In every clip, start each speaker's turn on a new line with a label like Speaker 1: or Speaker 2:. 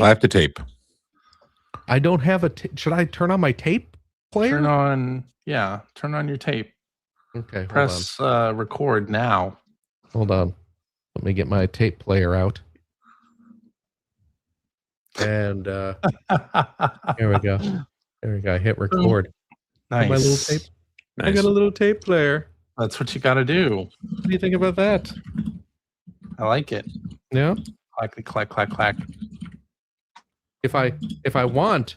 Speaker 1: I have to tape.
Speaker 2: I don't have a. Should I turn on my tape player?
Speaker 3: Turn on your tape.
Speaker 2: Okay.
Speaker 3: Press record now.
Speaker 2: Hold on. Let me get my tape player out. And here we go. There we go. I hit record.
Speaker 3: Nice.
Speaker 2: My little tape.
Speaker 1: Nice.
Speaker 2: I got a little tape player.
Speaker 3: That's what you got to do.
Speaker 2: What do you think about that?
Speaker 3: I like it.
Speaker 2: Yeah.
Speaker 3: Clack, clack, clack, clack.
Speaker 2: If I want,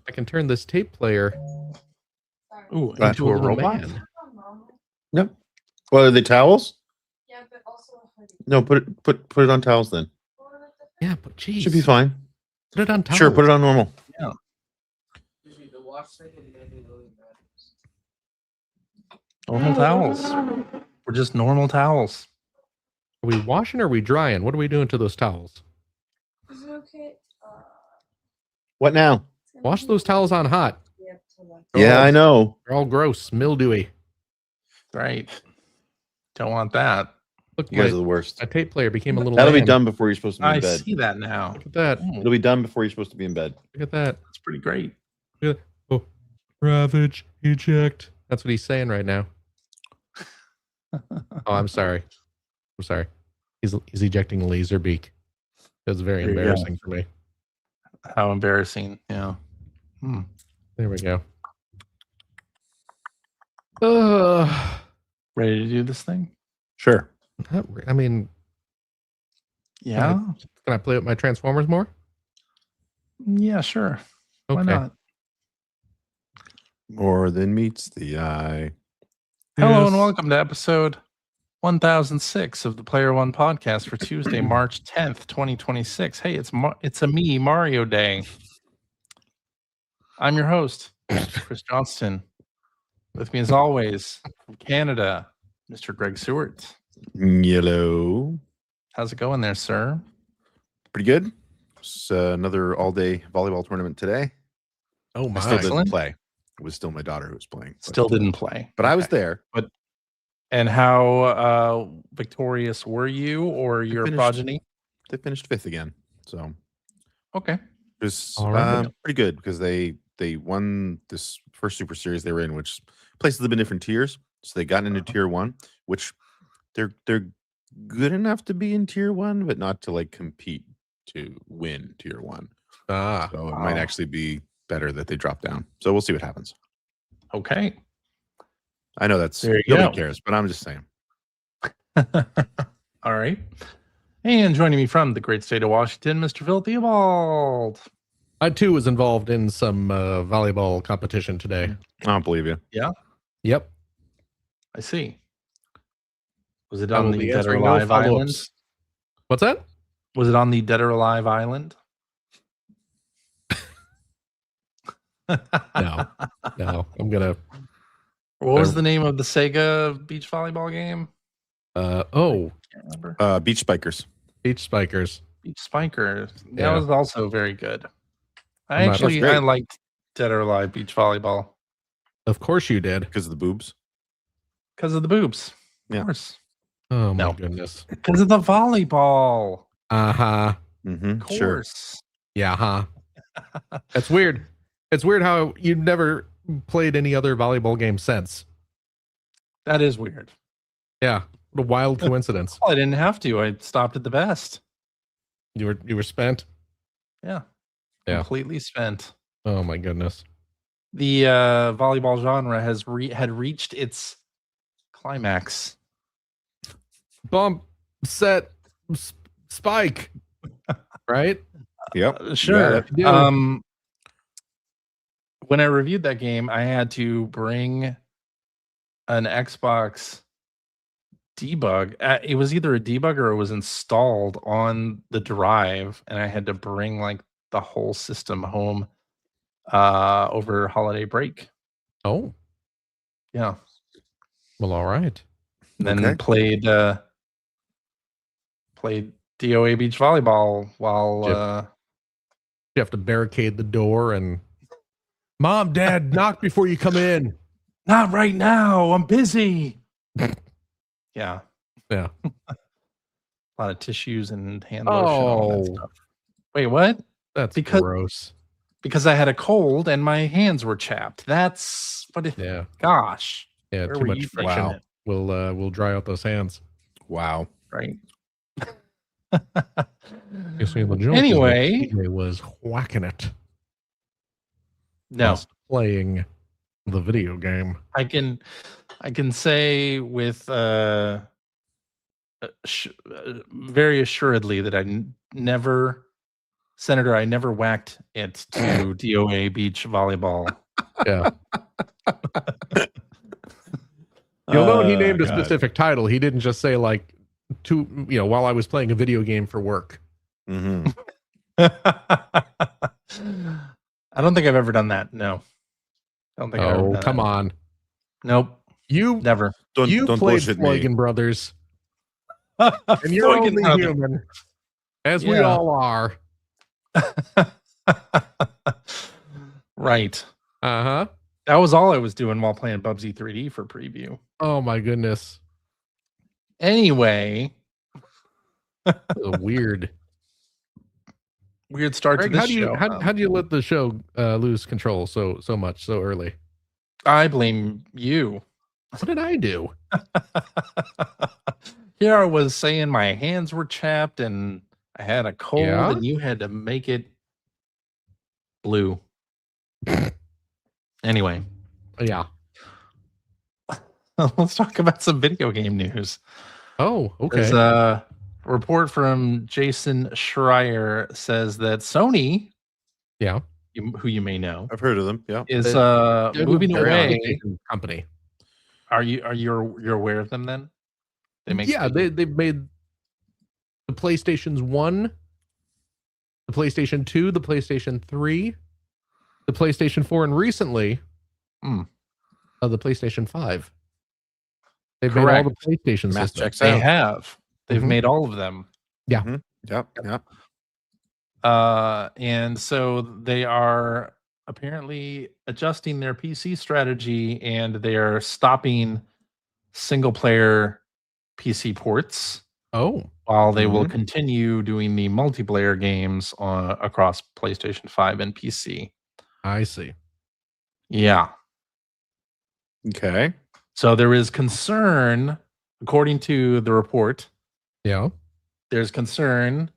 Speaker 2: I can turn this tape player
Speaker 3: into a robot.
Speaker 2: Man.
Speaker 1: Yep. Well, are they towels?
Speaker 4: Yeah, but also a hoodie.
Speaker 1: No, put it on towels then.
Speaker 2: Yeah, but geez.
Speaker 1: Should be fine.
Speaker 2: Put it on towels.
Speaker 1: Sure, put it on normal.
Speaker 3: Yeah. Normal towels. We're just normal towels.
Speaker 2: Are we washing or are we drying? What are we doing to those towels?
Speaker 4: Is it okay?
Speaker 1: What now?
Speaker 2: Wash those towels on hot.
Speaker 1: Yeah, I know.
Speaker 2: They're all gross, mildewy.
Speaker 3: Right. Don't want that.
Speaker 2: Look,
Speaker 1: You guys are the worst.
Speaker 2: my tape player became a little.
Speaker 1: That'll be
Speaker 2: land.
Speaker 1: done before you're supposed to be
Speaker 3: I
Speaker 1: in bed.
Speaker 3: see that now.
Speaker 2: Look at that.
Speaker 1: It'll be done before you're supposed to be in bed.
Speaker 2: Look at that.
Speaker 3: That's pretty great.
Speaker 2: Oh, ravage, eject. That's what he's saying right now. Oh, I'm sorry. I'm sorry. He's ejecting a laser beak. That's very
Speaker 3: There you go.
Speaker 2: embarrassing for me.
Speaker 3: How embarrassing. Yeah.
Speaker 2: There we go.
Speaker 3: Ready to do this thing?
Speaker 1: Sure.
Speaker 2: I mean,
Speaker 3: Yeah.
Speaker 2: can I play with my Transformers more?
Speaker 3: Yeah, sure.
Speaker 2: Okay.
Speaker 3: Why not?
Speaker 1: More than meets the eye.
Speaker 3: Hello
Speaker 2: Yes.
Speaker 3: and welcome to episode 1006 of the Player One podcast for Tuesday, March 10th, 2026. Hey, it's a me, Mario Day. I'm your host, Chris Johnston. With me as always, from Canada, Mr. Greg Seward.
Speaker 1: Yellow.
Speaker 3: How's it going there, sir?
Speaker 1: Pretty good. It's another all-day volleyball tournament today.
Speaker 2: Oh
Speaker 1: I
Speaker 2: my!
Speaker 1: still didn't
Speaker 3: Excellent.
Speaker 1: play. It was still my daughter who was playing.
Speaker 3: Still didn't play.
Speaker 1: But I was
Speaker 3: Okay.
Speaker 1: there.
Speaker 3: And how victorious were you or your
Speaker 1: finished-
Speaker 3: progeny?
Speaker 1: They finished 5th again. So
Speaker 3: Okay.
Speaker 1: it was
Speaker 2: All right.
Speaker 1: pretty good because they won this first Super Series they were in, which places have been different tiers. So they got into Tier 1, which they're good enough to be in Tier 1, but not to like compete to win Tier 1.
Speaker 2: Ah,
Speaker 1: So it might actually be better that they drop down. So we'll see what happens.
Speaker 3: Okay.
Speaker 1: I know that's
Speaker 3: There you
Speaker 1: nobody
Speaker 3: go.
Speaker 1: cares, but I'm just saying.
Speaker 3: All right. And joining me from the great state of Washington, Mr. Phil Theobald.
Speaker 2: I too was involved in some volleyball competition today.
Speaker 1: I don't believe you.
Speaker 2: Yep.
Speaker 3: I see. Was it on
Speaker 2: will
Speaker 3: the
Speaker 2: be
Speaker 3: Dead or
Speaker 2: answering no
Speaker 3: Alive Island?
Speaker 2: follow-ups. What's that?
Speaker 3: Was it on the Dead or Alive Island?
Speaker 2: No. No, I'm gonna.
Speaker 3: What was the name of the Sega beach volleyball game?
Speaker 2: Oh,
Speaker 3: Can't remember.
Speaker 1: Beach Spikers.
Speaker 2: Beach Spikers.
Speaker 3: Beach Spiker. That
Speaker 2: Yeah.
Speaker 3: was also very good.
Speaker 2: That's
Speaker 1: great.
Speaker 3: I liked Dead or Alive beach volleyball
Speaker 2: Of course you did.
Speaker 1: Because of the boobs.
Speaker 3: because of the boobs. Of
Speaker 1: Yeah.
Speaker 3: course.
Speaker 2: Oh my
Speaker 3: No.
Speaker 2: goodness.
Speaker 3: Because of the volleyball.
Speaker 2: Uh-huh.
Speaker 1: Mm-hmm.
Speaker 3: Of course.
Speaker 2: Yeah, huh. That's weird. It's weird how you never played any other volleyball game since.
Speaker 3: That is weird.
Speaker 2: Yeah. What a wild coincidence.
Speaker 3: Well, I didn't have to. I stopped at the best.
Speaker 2: You were spent.
Speaker 3: Yeah.
Speaker 2: Yeah.
Speaker 3: Completely spent.
Speaker 2: Oh my goodness.
Speaker 3: The volleyball genre had reached its climax.
Speaker 2: Bump, set, spike. Right?
Speaker 1: Yep.
Speaker 3: Sure.
Speaker 2: Yeah.
Speaker 3: When I reviewed that game, I had to bring an Xbox debug. It was either a debug or it was installed on the drive, and I had to bring like the whole system home over holiday break.
Speaker 2: Oh,
Speaker 3: Yeah.
Speaker 2: well, all right.
Speaker 3: And then
Speaker 1: Okay.
Speaker 3: played DOA beach volleyball while
Speaker 2: You have to barricade the door and Mom, Dad, knock before you come in.
Speaker 3: not right now. I'm busy. Yeah.
Speaker 2: Yeah.
Speaker 3: A lot of tissues and hand lotion. All that
Speaker 2: Oh.
Speaker 3: stuff. Wait, what?
Speaker 2: That's
Speaker 3: Because-
Speaker 2: gross.
Speaker 3: because I had a cold and my hands were chapped. That's what if
Speaker 2: Yeah.
Speaker 3: gosh.
Speaker 2: Yeah.
Speaker 3: Where
Speaker 2: Too
Speaker 3: were
Speaker 2: much
Speaker 3: you
Speaker 2: friction.
Speaker 3: thinking it?
Speaker 2: We'll dry out those hands.
Speaker 1: Wow.
Speaker 3: Right.
Speaker 2: You see, the joke is that
Speaker 3: Anyway,
Speaker 2: TJ was whacking it
Speaker 3: no.
Speaker 2: whilst playing the video game.
Speaker 3: I can say with very assuredly that I never whacked it to DOA beach volleyball.
Speaker 2: Yeah. You'll note he
Speaker 1: Oh,
Speaker 2: named a
Speaker 1: God.
Speaker 2: specific title. He didn't just say like while I was playing a video game for work.
Speaker 1: Mhm.
Speaker 3: I don't think I've ever done that. No. I don't think I've ever
Speaker 2: Oh,
Speaker 3: done
Speaker 2: come
Speaker 3: that.
Speaker 2: on.
Speaker 3: Nope.
Speaker 2: You
Speaker 3: Never.
Speaker 1: Don't
Speaker 2: played
Speaker 1: bullshit me.
Speaker 2: Floygan Brothers, and you're
Speaker 3: Fucking
Speaker 2: only
Speaker 3: hell.
Speaker 2: human, as we
Speaker 3: Yeah.
Speaker 2: all are.
Speaker 3: Right.
Speaker 2: Uh-huh.
Speaker 3: That was all I was doing while playing Bubsy 3D for preview.
Speaker 2: Oh my goodness.
Speaker 3: Anyway,
Speaker 2: Weird.
Speaker 3: weird start
Speaker 2: Greg,
Speaker 3: to
Speaker 2: how
Speaker 3: this
Speaker 2: do you
Speaker 3: show.
Speaker 2: how do you let the show lose control so much so early?
Speaker 3: I blame you.
Speaker 2: What did I do?
Speaker 3: Here I was saying my hands were chapped and I had a cold,
Speaker 2: Yeah?
Speaker 3: and you had to make it blue. Anyway,
Speaker 2: Yeah.
Speaker 3: let's talk about some video game news.
Speaker 2: Oh, okay.
Speaker 3: There's a report from Jason Schreier says that Sony,
Speaker 2: Yeah.
Speaker 3: who you may know,
Speaker 1: I've heard of them. Yeah.
Speaker 3: is
Speaker 2: They're
Speaker 3: moving
Speaker 2: the
Speaker 3: away.
Speaker 2: PlayStation company.
Speaker 3: You're aware of them then? They make
Speaker 2: they've made the PlayStations 1, the PlayStation 2, the PlayStation 3, the PlayStation 4, and recently the PlayStation 5. They've made all the PlayStation
Speaker 1: Math
Speaker 2: systems.
Speaker 1: checks
Speaker 3: They
Speaker 1: out.
Speaker 3: have. They've
Speaker 2: Mhm.
Speaker 3: made all of them.
Speaker 1: Yep. Yep.
Speaker 3: And so they are apparently adjusting their PC strategy, and they are stopping single player PC ports
Speaker 2: Oh,
Speaker 3: while they will continue doing the multiplayer games across PlayStation 5 and PC.
Speaker 2: I see.
Speaker 3: Yeah.
Speaker 1: Okay.
Speaker 3: So there is concern, according to the report,
Speaker 2: Yeah.
Speaker 3: there's concern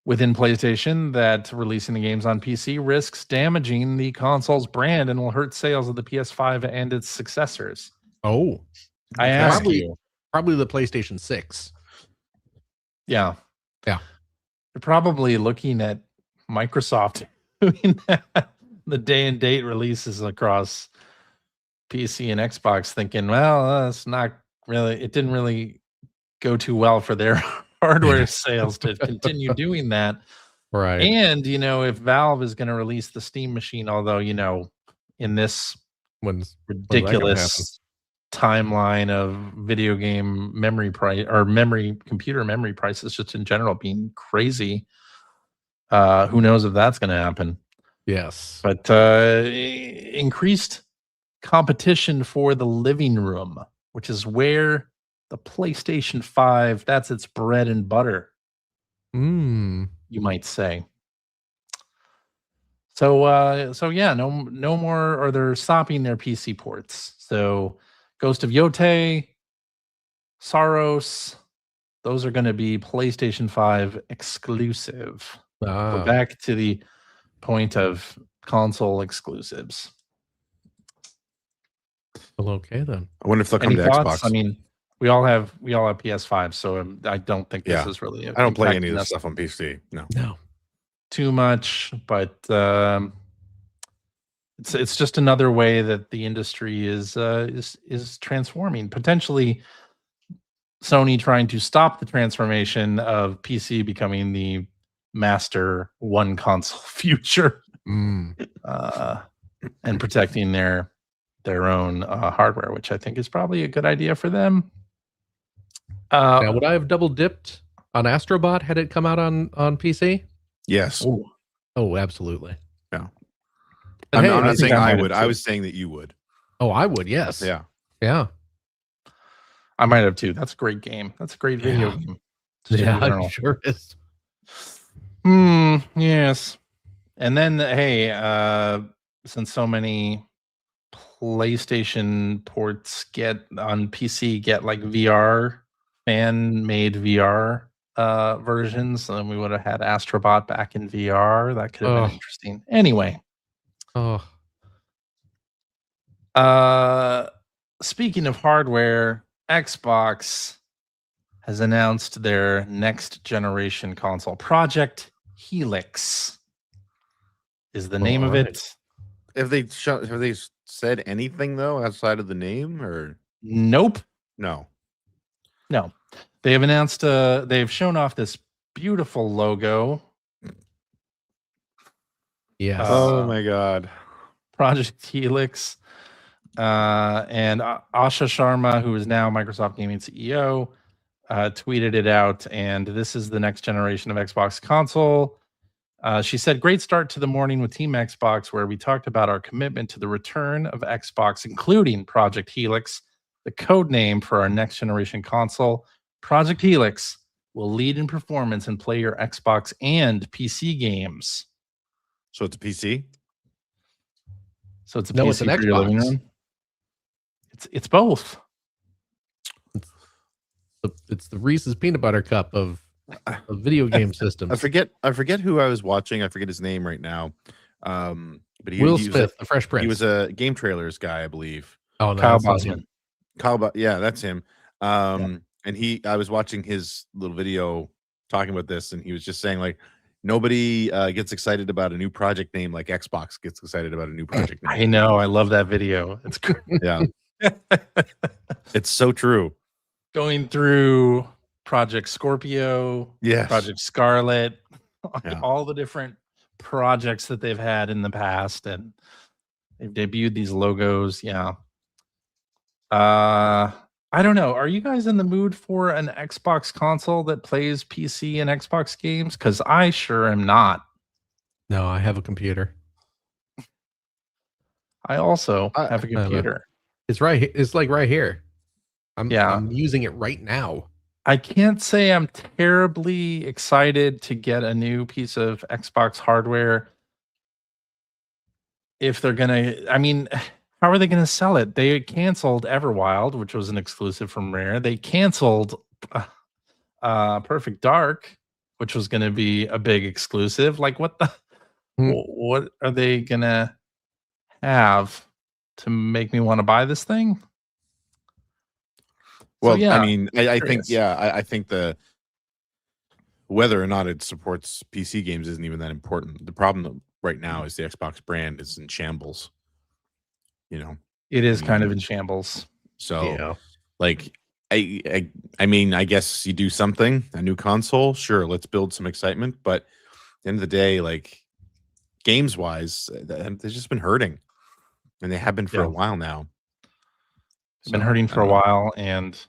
Speaker 3: within PlayStation that releasing the games on PC risks damaging the console's brand and will hurt sales of the PS5 and its successors.
Speaker 2: Oh,
Speaker 3: I ask
Speaker 2: Probably-
Speaker 3: you.
Speaker 2: probably the PlayStation 6.
Speaker 3: Yeah.
Speaker 2: Yeah.
Speaker 3: You're probably looking at Microsoft doing that, the day and date releases across PC and Xbox, thinking, well, that's not really, it didn't really go too well for their hardware sales to continue doing that.
Speaker 2: Right.
Speaker 3: And, if Valve is going to release the Steam machine, although, in this
Speaker 2: When's that gonna
Speaker 3: ridiculous timeline of video game memory price or computer memory prices just in general being crazy, who knows if that's going to happen.
Speaker 2: Yes.
Speaker 3: But increased competition for the living room, which is where the PlayStation 5, that's its bread and butter, you might say. So yeah, no more, or they're stopping their PC ports. So Ghost of Yotei, Saros, those are going to be PlayStation 5 exclusive. We're back to the point of console exclusives.
Speaker 2: Well, okay then.
Speaker 1: I wonder if they'll come
Speaker 3: Any
Speaker 1: to
Speaker 3: thoughts?
Speaker 1: Xbox.
Speaker 3: I mean, we all have PS5, so I don't think this
Speaker 1: Yeah.
Speaker 3: is really.
Speaker 1: I don't play any
Speaker 3: impacting
Speaker 1: of this
Speaker 3: us
Speaker 1: stuff on PC. No.
Speaker 2: No.
Speaker 3: too much, but it's just another way that the industry is transforming. Potentially, Sony trying to stop the transformation of PC becoming the master one console future, and protecting their own hardware, which I think is probably a good idea for them.
Speaker 2: Now, would I have double dipped on Astrobot had it come out on PC?
Speaker 1: Yes.
Speaker 2: Oh, absolutely.
Speaker 1: Yeah.
Speaker 2: But hey,
Speaker 1: I'm
Speaker 3: I
Speaker 1: not
Speaker 3: think
Speaker 1: saying
Speaker 3: I
Speaker 1: I
Speaker 3: might
Speaker 1: would.
Speaker 3: have
Speaker 1: I
Speaker 3: too.
Speaker 1: was saying that you would.
Speaker 2: Oh, I would. Yes.
Speaker 1: Yeah.
Speaker 2: Yeah.
Speaker 3: I might have too. That's a great game. That's a great video
Speaker 2: Yeah.
Speaker 3: game. Just in
Speaker 2: Yeah,
Speaker 3: general.
Speaker 2: it sure is.
Speaker 3: Yes. And then, hey, since so many PlayStation ports get on PC get like VR, fan-made VR versions, and we would have had Astrobot back in VR. That could have
Speaker 2: Oh.
Speaker 3: been interesting. Anyway,
Speaker 2: Oh,
Speaker 3: speaking of hardware, Xbox has announced their next generation console. Project Helix is the name of
Speaker 2: alright.
Speaker 3: it.
Speaker 1: Have they said anything though outside of the name or
Speaker 3: Nope.
Speaker 1: no?
Speaker 3: No. They have announced they've shown off this beautiful logo.
Speaker 2: Yes.
Speaker 1: Oh my god.
Speaker 3: Project Helix. And Asha Sharma, who is now Microsoft Gaming CEO, tweeted it out. And this is the next generation of Xbox console. She said, "Great start to the morning with Team Xbox, where we talked about our commitment to the return of Xbox, including Project Helix, the code name for our next generation console. Project Helix will lead in performance and play your Xbox and PC games."
Speaker 1: So it's a PC?
Speaker 3: So it's a
Speaker 2: No,
Speaker 3: PC
Speaker 2: it's an
Speaker 3: for your living
Speaker 2: Xbox.
Speaker 3: room. It's both.
Speaker 2: It's the Reese's peanut butter cup of video game systems.
Speaker 1: I forget who I was watching. I forget his name right now. But
Speaker 2: Will
Speaker 1: he was
Speaker 2: Smith, the Fresh Prince.
Speaker 1: he was a game trailers guy, I believe.
Speaker 2: oh no,
Speaker 3: Kyle
Speaker 2: that's not
Speaker 3: Bosman.
Speaker 2: him.
Speaker 1: Yeah, that's him. And I was watching his little video talking about this, and he was just saying like nobody gets excited about a new project name like Xbox gets excited about a new project name.
Speaker 3: I know. I love that video. It's great.
Speaker 1: Yeah, it's so true.
Speaker 3: Going through Project Scorpio,
Speaker 1: Yes.
Speaker 3: Project Scarlet,
Speaker 1: Yeah.
Speaker 3: all the different projects that they've had in the past, and they've debuted these logos. Yeah. I don't know. Are you guys in the mood for an Xbox console that plays PC and Xbox games? Because I sure am not.
Speaker 2: No, I have a computer.
Speaker 3: I also
Speaker 1: I-
Speaker 3: have a
Speaker 2: I have a-
Speaker 3: computer.
Speaker 2: It's right. It's like right here.
Speaker 3: Yeah.
Speaker 2: I'm using it right now.
Speaker 3: I can't say I'm terribly excited to get a new piece of Xbox hardware. If they're gonna, I mean, how are they gonna sell it? They canceled Everwild, which was an exclusive from Rare. They canceled Perfect Dark, which was gonna be a big exclusive. Like, what the?
Speaker 2: Hmm.
Speaker 3: What are they gonna have to make me want to buy this thing?
Speaker 1: Well,
Speaker 3: yeah,
Speaker 1: I mean, I think
Speaker 3: curious.
Speaker 1: I think the whether or not it supports PC games isn't even that important. The problem right now is the Xbox brand is in shambles. You know,
Speaker 3: It is kind of
Speaker 1: mean,
Speaker 3: in shambles.
Speaker 1: so
Speaker 2: Yeah.
Speaker 1: like I mean, I guess you do something, a new console, sure, let's build some excitement, but at the end of the day, like games wise, they've just been hurting, and they have been for
Speaker 3: Yeah.
Speaker 1: a while now.
Speaker 3: They've been
Speaker 1: So,
Speaker 3: hurting
Speaker 1: I
Speaker 3: for a
Speaker 1: don't know.
Speaker 3: while, and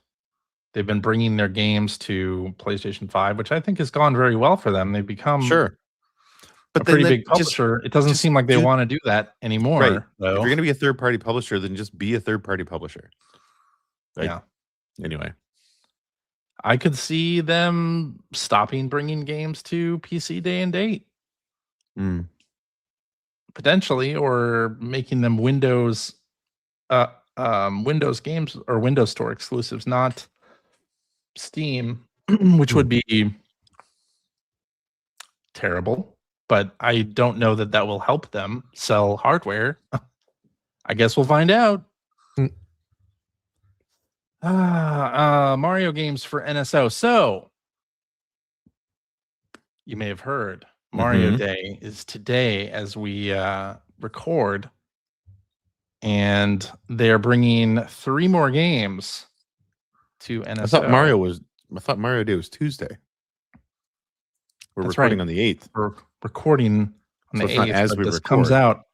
Speaker 3: they've been bringing their games to PlayStation 5, which I think has gone very well for them. They've become
Speaker 1: Sure,
Speaker 3: a
Speaker 1: but
Speaker 3: pretty
Speaker 1: then
Speaker 3: big
Speaker 1: just
Speaker 3: publisher. It doesn't
Speaker 1: just
Speaker 3: seem like they
Speaker 1: do-
Speaker 3: want to do that anymore,
Speaker 1: right. If
Speaker 3: though.
Speaker 1: you're gonna be a third party publisher, then just be a third party publisher. Like,
Speaker 3: Yeah.
Speaker 1: Anyway,
Speaker 3: I could see them stopping bringing games to PC day and date,
Speaker 1: mm,
Speaker 3: potentially, or making them Windows games or Windows Store exclusives, not Steam, which would be terrible. But I don't know that that will help them sell hardware. I guess we'll find out.
Speaker 2: Mm.
Speaker 3: Mario games for NSO. So you may have heard Mario
Speaker 1: Mhm.
Speaker 3: Day is today as we record, and they're bringing 3 more games to NSO.
Speaker 1: I thought Mario Day was Tuesday. We're
Speaker 3: That's
Speaker 1: recording
Speaker 3: right.
Speaker 1: on the 8th.
Speaker 3: We're recording on
Speaker 1: So
Speaker 3: the
Speaker 1: it's not
Speaker 3: 8th,
Speaker 1: as
Speaker 3: but
Speaker 1: we
Speaker 3: this comes
Speaker 1: record.
Speaker 3: out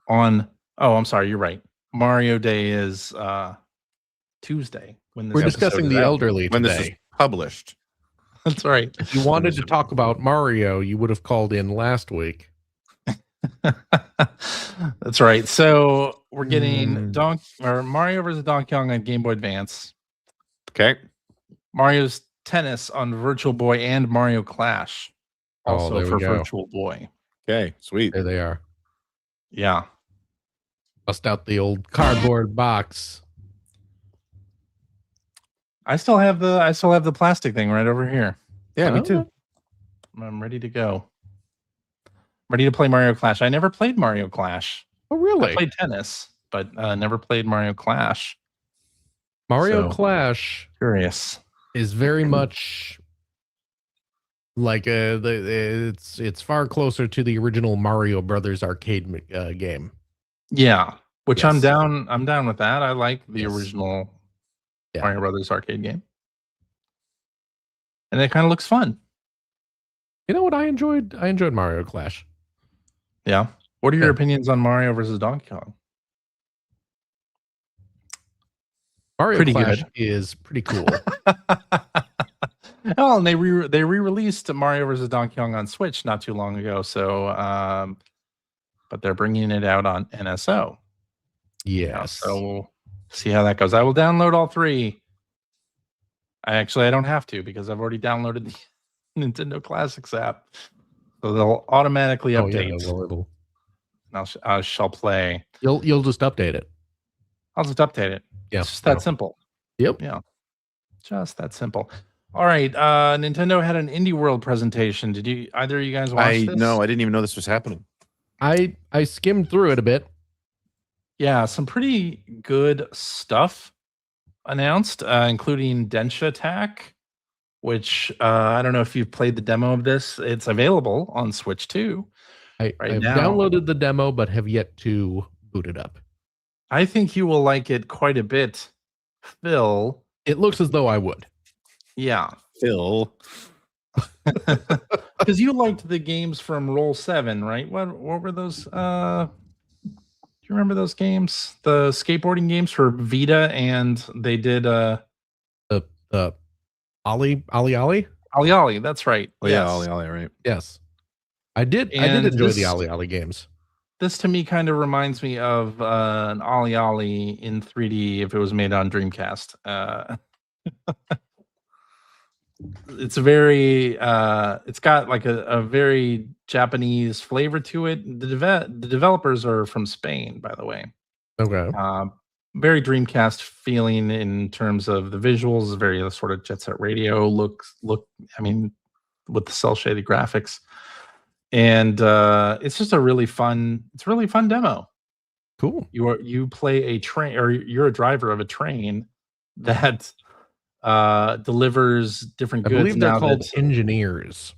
Speaker 3: on. Oh, I'm sorry. You're right. Mario Day is Tuesday when this
Speaker 2: We're
Speaker 3: episode
Speaker 2: discussing
Speaker 3: is
Speaker 2: the
Speaker 3: out.
Speaker 2: elderly
Speaker 1: When
Speaker 2: today.
Speaker 1: this is published.
Speaker 3: That's right.
Speaker 2: If you wanted to talk about Mario, you would have called in last week.
Speaker 3: That's right. So we're getting
Speaker 1: Mm.
Speaker 3: Mario vs. Donkey Kong on Game Boy Advance,
Speaker 1: Okay.
Speaker 3: Mario's Tennis on Virtual Boy, and Mario Clash
Speaker 2: Oh,
Speaker 3: also
Speaker 2: there we
Speaker 3: for
Speaker 2: go.
Speaker 3: Virtual Boy.
Speaker 1: Okay, sweet.
Speaker 2: There they are.
Speaker 3: Yeah.
Speaker 2: Bust out the old cardboard box.
Speaker 3: I still have the plastic thing right over here.
Speaker 1: Yeah, me too.
Speaker 3: I'm ready to go. Ready to play Mario Clash. I never played Mario Clash.
Speaker 2: Oh, really?
Speaker 3: I played tennis, but never played Mario Clash.
Speaker 2: Mario
Speaker 3: So,
Speaker 2: Clash
Speaker 3: curious.
Speaker 2: is very much like it's far closer to the original Mario Brothers arcade game.
Speaker 3: Yeah, which
Speaker 2: Yes.
Speaker 3: I'm down with that. I like the
Speaker 2: Yes.
Speaker 3: original
Speaker 2: Yeah.
Speaker 3: Mario Brothers arcade game. And it kind of looks fun.
Speaker 2: You know what? I enjoyed Mario Clash.
Speaker 3: Yeah. What are your
Speaker 2: Yeah.
Speaker 3: opinions on Mario versus Donkey Kong?
Speaker 2: Mario
Speaker 3: Pretty
Speaker 2: Clash
Speaker 3: good.
Speaker 2: is pretty cool.
Speaker 3: Oh, and they re-released Mario vs. Donkey Kong on Switch not too long ago. So, but they're bringing it out on NSO.
Speaker 2: Yes.
Speaker 3: So we'll see how that goes. I will download all three. I don't have to because I've already downloaded the Nintendo Classics app, so they'll automatically update.
Speaker 2: Oh, yeah, well, it'll...
Speaker 3: I shall play.
Speaker 2: You'll just update it.
Speaker 3: I'll just update it.
Speaker 2: Yeah,
Speaker 3: It's just that simple.
Speaker 2: Yep.
Speaker 3: Yeah, just that simple. All right. Nintendo had an Indie World presentation. Did either of you guys watch this?
Speaker 1: No, I didn't even know this was happening.
Speaker 2: I skimmed through it a bit.
Speaker 3: Yeah, some pretty good stuff announced, including Densha Attack, which I don't know if you've played the demo of this. It's available on Switch too.
Speaker 2: I've
Speaker 3: now.
Speaker 2: downloaded the demo, but have yet to boot it up.
Speaker 3: I think you will like it quite a bit, Phil.
Speaker 2: It looks as though I would.
Speaker 3: Yeah.
Speaker 1: Phil.
Speaker 3: Because you liked the games from Roll 7, right? What were those? Do you remember those games? The skateboarding games for Vita, and they did
Speaker 2: the Ollie.
Speaker 3: Ollie, that's right.
Speaker 1: Oh, yeah, Ollie, right?
Speaker 2: Yes. I did enjoy the Ollie games.
Speaker 3: This to me kind of reminds me of an Ollie in 3D if it was made on Dreamcast. It's very it's got like a very Japanese flavor to it. The developers are from Spain, by the way.
Speaker 2: Okay.
Speaker 3: Very Dreamcast feeling in terms of the visuals, very sort of Jet Set Radio look. I mean, with the cell shaded graphics, and it's just a really fun demo.
Speaker 2: Cool.
Speaker 3: You play a train, or you're a driver of a train that delivers different goods.
Speaker 2: I believe they're called engineers.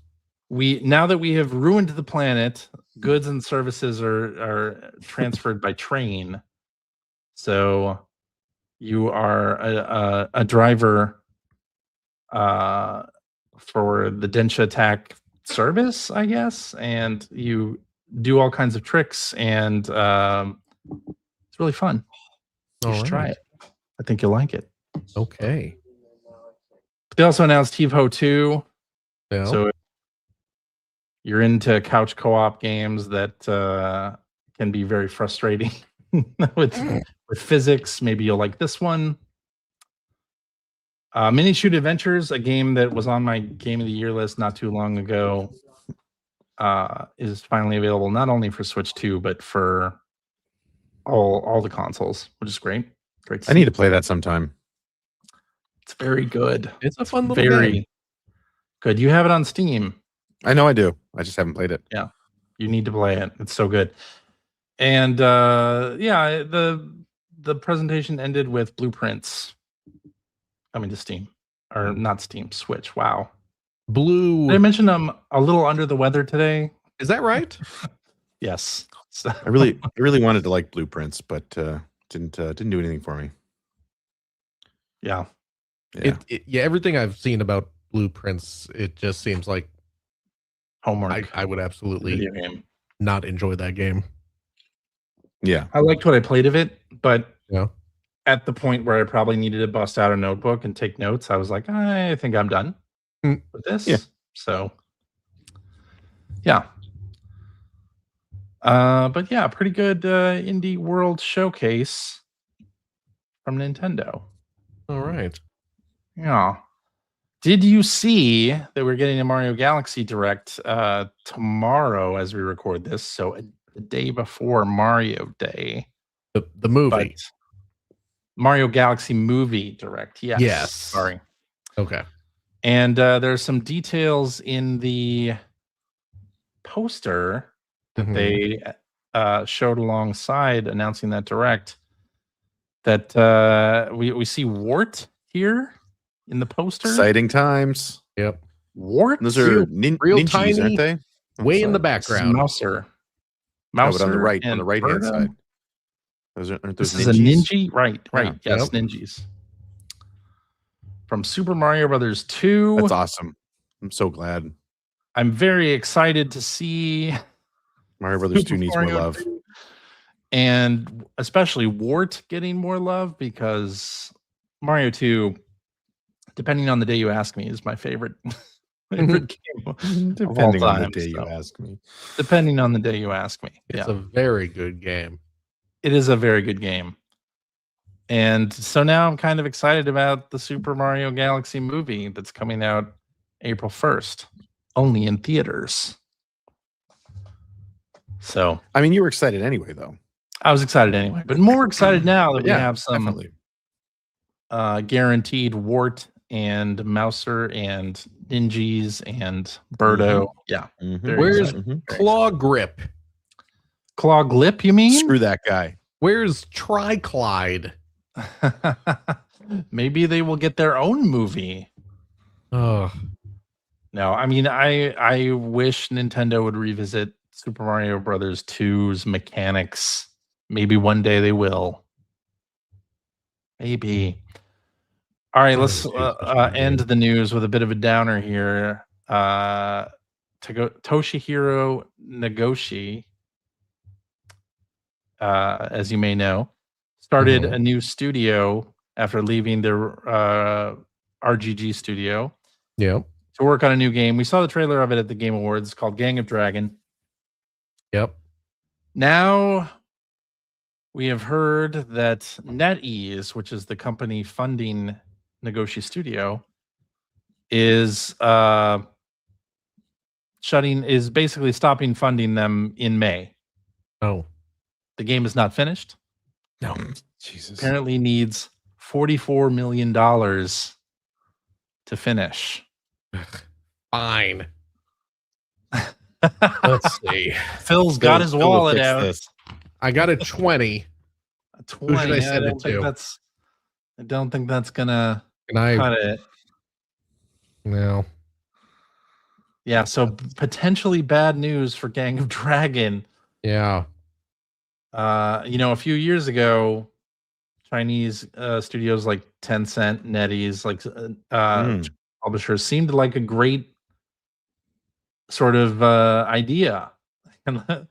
Speaker 3: Now that we have ruined the planet, goods and services are transferred by train. So you are a driver for the Densha Attack service, I guess, and you do all kinds of tricks, and it's really fun. You should try it. I think you'll like it.
Speaker 2: Okay.
Speaker 3: They also announced TiVo 2.
Speaker 2: Yeah.
Speaker 3: So you're into couch co-op games that can be very frustrating with physics. Maybe you'll like this one. Mini Shoot Adventures, a game that was on my Game of the Year list not too long ago, is finally available not only for Switch 2, but for all the consoles, which is great. Great.
Speaker 1: I need to play that sometime.
Speaker 3: It's very good.
Speaker 2: It's a fun little game.
Speaker 3: Good. You have it on Steam.
Speaker 1: I know I do. I just haven't played it.
Speaker 3: Yeah. You need to play it. It's so good. And yeah, the presentation ended with Blueprints coming to Steam. Or not Steam, Switch. Wow.
Speaker 2: Blue.
Speaker 3: Did I mention I'm a little under the weather today?
Speaker 2: Is that right?
Speaker 3: Yes.
Speaker 1: I really wanted to like Blueprints, but didn't do anything for me.
Speaker 3: Yeah.
Speaker 2: Yeah, everything I've seen about Blueprints, it just seems like
Speaker 3: homework.
Speaker 2: I would absolutely not enjoy that game.
Speaker 1: Yeah.
Speaker 3: I liked what I played of it, but
Speaker 2: yeah,
Speaker 3: at the point where I probably needed to bust out a notebook and take notes, I was like, I think I'm done with this.
Speaker 1: Yeah.
Speaker 3: So yeah. But yeah, pretty good Indie World showcase from Nintendo.
Speaker 2: All right.
Speaker 3: Yeah. Did you see that we're getting a Mario Galaxy Direct tomorrow as we record this? So the day before Mario Day.
Speaker 2: The movie.
Speaker 3: But Mario Galaxy Movie Direct. Yes.
Speaker 2: Yes.
Speaker 3: Sorry.
Speaker 2: Okay.
Speaker 3: And there's some details in the poster that they showed alongside announcing that Direct that we see Wart here in the poster.
Speaker 1: Exciting times.
Speaker 2: Yep.
Speaker 3: Wart?
Speaker 1: Those are
Speaker 2: real
Speaker 1: ninjas,
Speaker 2: tiny,
Speaker 1: aren't they?
Speaker 2: way in the
Speaker 1: Side.
Speaker 2: background.
Speaker 3: Mouser.
Speaker 1: No, but on the right
Speaker 3: and
Speaker 1: hand
Speaker 3: Birdo?
Speaker 1: side. Aren't those
Speaker 3: This is a
Speaker 1: ninjas?
Speaker 3: ninja? Right.
Speaker 1: Yeah.
Speaker 3: Yes, ninjas. From Super Mario Brothers 2.
Speaker 1: That's awesome. I'm so glad.
Speaker 3: I'm very excited to see
Speaker 1: Mario Brothers 2
Speaker 3: Super
Speaker 1: needs more
Speaker 3: Mario
Speaker 1: love.
Speaker 3: 2, and especially Wart getting more love, because Mario 2, depending on the day you ask me, is my favorite game
Speaker 1: Depending on the
Speaker 3: time,
Speaker 1: day you
Speaker 3: so.
Speaker 1: ask me.
Speaker 3: Depending on the day you ask me.
Speaker 2: It's a very good game.
Speaker 3: It is a very good game. And so now I'm kind of excited about the Super Mario Galaxy movie that's coming out April 1st, only in theaters. So,
Speaker 1: I mean, you were excited anyway, though.
Speaker 3: I was excited anyway, but more excited now that we have some
Speaker 1: definitely.
Speaker 3: Guaranteed Wart and Mouser and Ninjas and Birdo. Yeah. Very
Speaker 2: Where's
Speaker 3: excited.
Speaker 2: Claw Grip?
Speaker 3: Claw Glip, you mean?
Speaker 1: Screw that guy.
Speaker 2: Where's Tri-Clyde?
Speaker 3: Maybe they will get their own movie.
Speaker 2: Oh,
Speaker 3: No, I mean, I wish Nintendo would revisit Super Mario Brothers 2's mechanics. Maybe one day they will. Maybe. All right, let's end the news with a bit of a downer here. Toshihiro Nagoshi, as you may know, started a new studio after leaving their RGG studio.
Speaker 2: yep.
Speaker 3: To work on a new game. We saw the trailer of it at the Game Awards, called Gang of Dragon.
Speaker 2: Yep.
Speaker 3: Now we have heard that NetEase, which is the company funding Nagoshi Studio, is basically stopping funding them in May.
Speaker 2: Oh.
Speaker 3: The game is not finished.
Speaker 2: No.
Speaker 1: Jesus.
Speaker 3: Apparently needs $44 million to finish.
Speaker 2: Fine. Let's see.
Speaker 3: Phil's got his
Speaker 1: Phil will
Speaker 3: wallet
Speaker 1: fix
Speaker 3: out.
Speaker 1: this.
Speaker 2: I got a 20.
Speaker 3: 20.
Speaker 2: should I send it to?
Speaker 3: I don't think that's gonna
Speaker 2: And I
Speaker 3: cut it.
Speaker 2: no.
Speaker 3: Yeah, so potentially bad news for Gang of Dragon.
Speaker 2: Yeah.
Speaker 3: A few years ago, Chinese studios like Tencent, NetEase, like publishers seemed like a great sort of idea. And it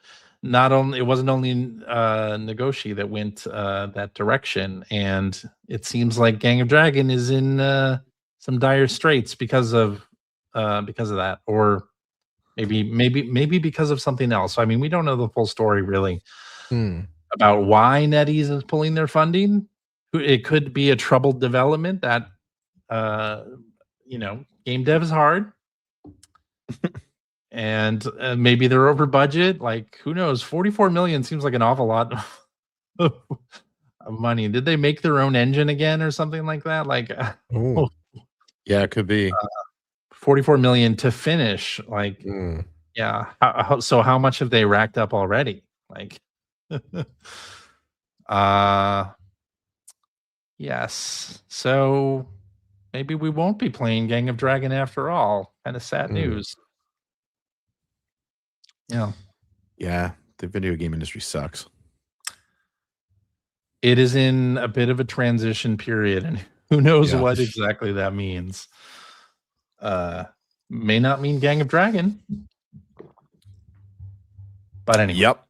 Speaker 3: wasn't only Nagoshi that went that direction, and it seems like Gang of Dragon is in some dire straits because of that, or maybe because of something else. I mean, we don't know the full story really about why NetEase is pulling their funding. It could be a troubled development that game dev is hard. And maybe they're over budget. Like, who knows? 44 million seems like an awful lot of money. Did they make their own engine again or something like that? Like,
Speaker 1: Yeah, it could be.
Speaker 3: 44 million to finish. Like, yeah. So how much have they racked up already? Like, yes. So maybe we won't be playing Gang of Dragon after all. Kind of sad news. Yeah.
Speaker 1: Yeah, the video game industry sucks.
Speaker 3: It is in a bit of a transition period, and who knows what exactly that means. May not mean Gang of Dragon. But anyway.
Speaker 1: Yep.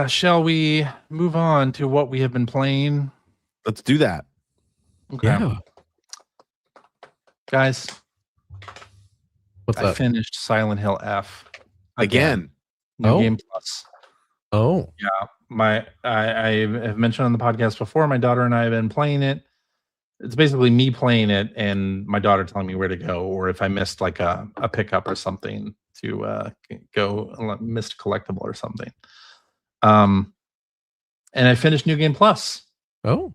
Speaker 3: Shall we move on to what we have been playing?
Speaker 1: Let's do that.
Speaker 3: Okay.
Speaker 2: Yeah.
Speaker 3: Guys,
Speaker 2: What's
Speaker 3: I
Speaker 2: up?
Speaker 3: finished Silent Hill F
Speaker 1: Again.
Speaker 3: New Game Plus.
Speaker 2: Oh.
Speaker 3: Yeah, I have mentioned on the podcast before, my daughter and I have been playing it. it's basically me playing it and my daughter telling me where to go, or if I missed like a pickup or something to go missed a collectible or something. And I finished New Game Plus.
Speaker 2: Oh,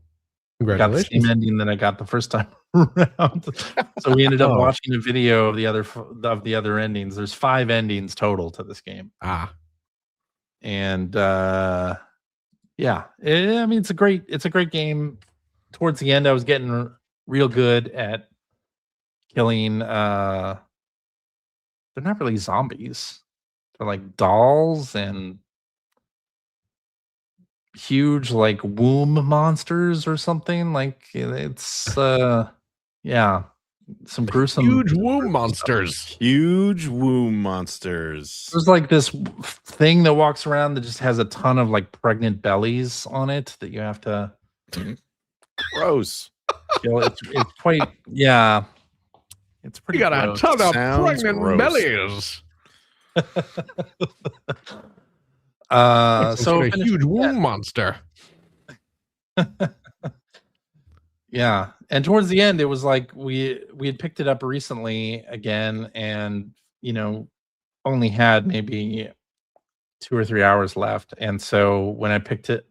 Speaker 3: I got the
Speaker 2: congratulations!
Speaker 3: same ending that I got the first time around. So we ended up
Speaker 2: Oh.
Speaker 3: watching a video of the other endings. There's 5 endings total to this game. And I mean it's a great game. Towards the end I was getting real good at killing they're not really zombies. They're like dolls and huge like womb monsters or something. Like it's some gruesome
Speaker 2: Huge womb monsters.
Speaker 1: Huge womb monsters.
Speaker 3: There's like this thing that walks around that just has a ton of like pregnant bellies on it that you have to
Speaker 1: Gross.
Speaker 3: kill. It's quite it's pretty.
Speaker 2: You got
Speaker 3: gross.
Speaker 2: a ton of
Speaker 1: Sounds
Speaker 2: pregnant
Speaker 1: gross.
Speaker 2: bellies.
Speaker 3: So
Speaker 2: a huge womb monster.
Speaker 3: Yeah, and towards the end, it was like we had picked it up recently again, and only had maybe 2 or 3 hours left. And so when I picked it,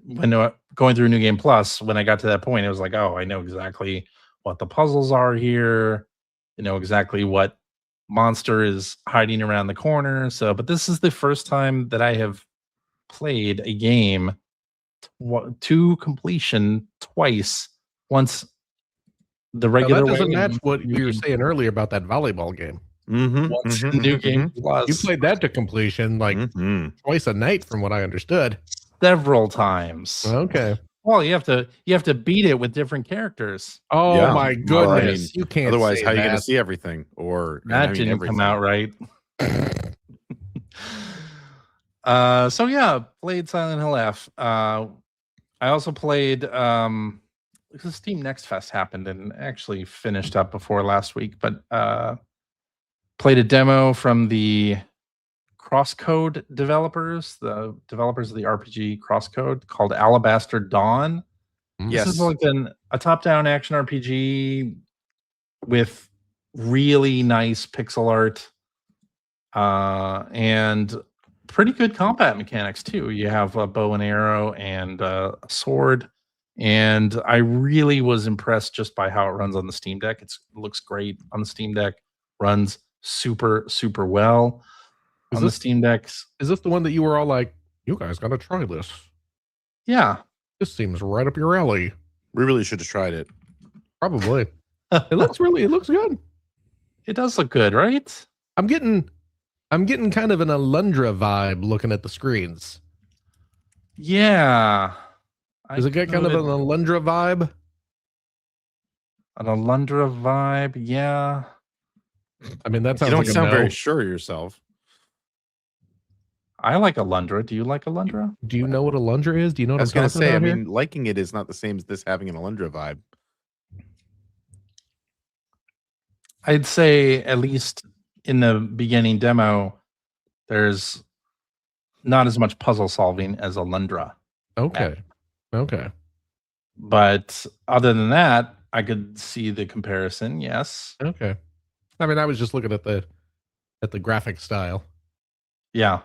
Speaker 3: going through New Game Plus, when I got to that point, it was like, oh, I know exactly what the puzzles are here. Exactly what monster is hiding around the corner. So, but this is the first time that I have played a game to completion twice. Once the regular
Speaker 2: that doesn't
Speaker 3: way,
Speaker 2: match what you were saying earlier about that volleyball game.
Speaker 3: Once in New Game Plus.
Speaker 2: You played that to completion like twice a night, from what I understood.
Speaker 3: Several times.
Speaker 2: Okay.
Speaker 3: Well, you have to beat it with different characters.
Speaker 2: Oh
Speaker 1: Yeah.
Speaker 2: my
Speaker 1: Well, I
Speaker 2: goodness!
Speaker 1: mean,
Speaker 2: you can't.
Speaker 1: Otherwise,
Speaker 2: say
Speaker 1: how are you going to
Speaker 2: that.
Speaker 1: see everything? Or
Speaker 3: That didn't come out right. So yeah, played Silent Hill F. I also played because Steam Next Fest happened and actually finished up before last week, but played a demo from the Crosscode developers, the developers of the RPG Crosscode, called Alabaster Dawn.
Speaker 1: Yes.
Speaker 3: This is like a top-down action RPG with really nice pixel art and pretty good combat mechanics too. You have a bow and arrow and a sword, and I really was impressed just by how it runs on the Steam Deck. It looks great on the Steam Deck, runs super well on the Steam Decks.
Speaker 2: Is this the one that you were all like, you guys gotta try this?
Speaker 3: Yeah,
Speaker 2: this seems right up your alley.
Speaker 1: We really should have tried it.
Speaker 2: Probably. It looks good.
Speaker 3: It does look good, right?
Speaker 2: I'm getting kind of an Alundra vibe looking at the screens.
Speaker 3: Yeah.
Speaker 2: Does it get kind of an Alundra vibe?
Speaker 3: An Alundra vibe, yeah.
Speaker 2: I mean, that sounds
Speaker 1: You don't
Speaker 2: like
Speaker 1: sound
Speaker 2: a no.
Speaker 1: very sure of yourself.
Speaker 3: I like Alundra. Do you like Alundra?
Speaker 2: Do you know what Alundra is? Do you know what
Speaker 1: I was
Speaker 2: I'm
Speaker 1: going to
Speaker 2: talking
Speaker 1: say, I
Speaker 2: about here?
Speaker 1: mean, liking it is not the same as this having an Alundra vibe.
Speaker 3: I'd say at least in the beginning demo, there's not as much puzzle solving as Alundra.
Speaker 2: Okay.
Speaker 3: But other than that, I could see the comparison. Yes.
Speaker 2: Okay. I mean, I was just looking at the graphic style.
Speaker 3: Yeah.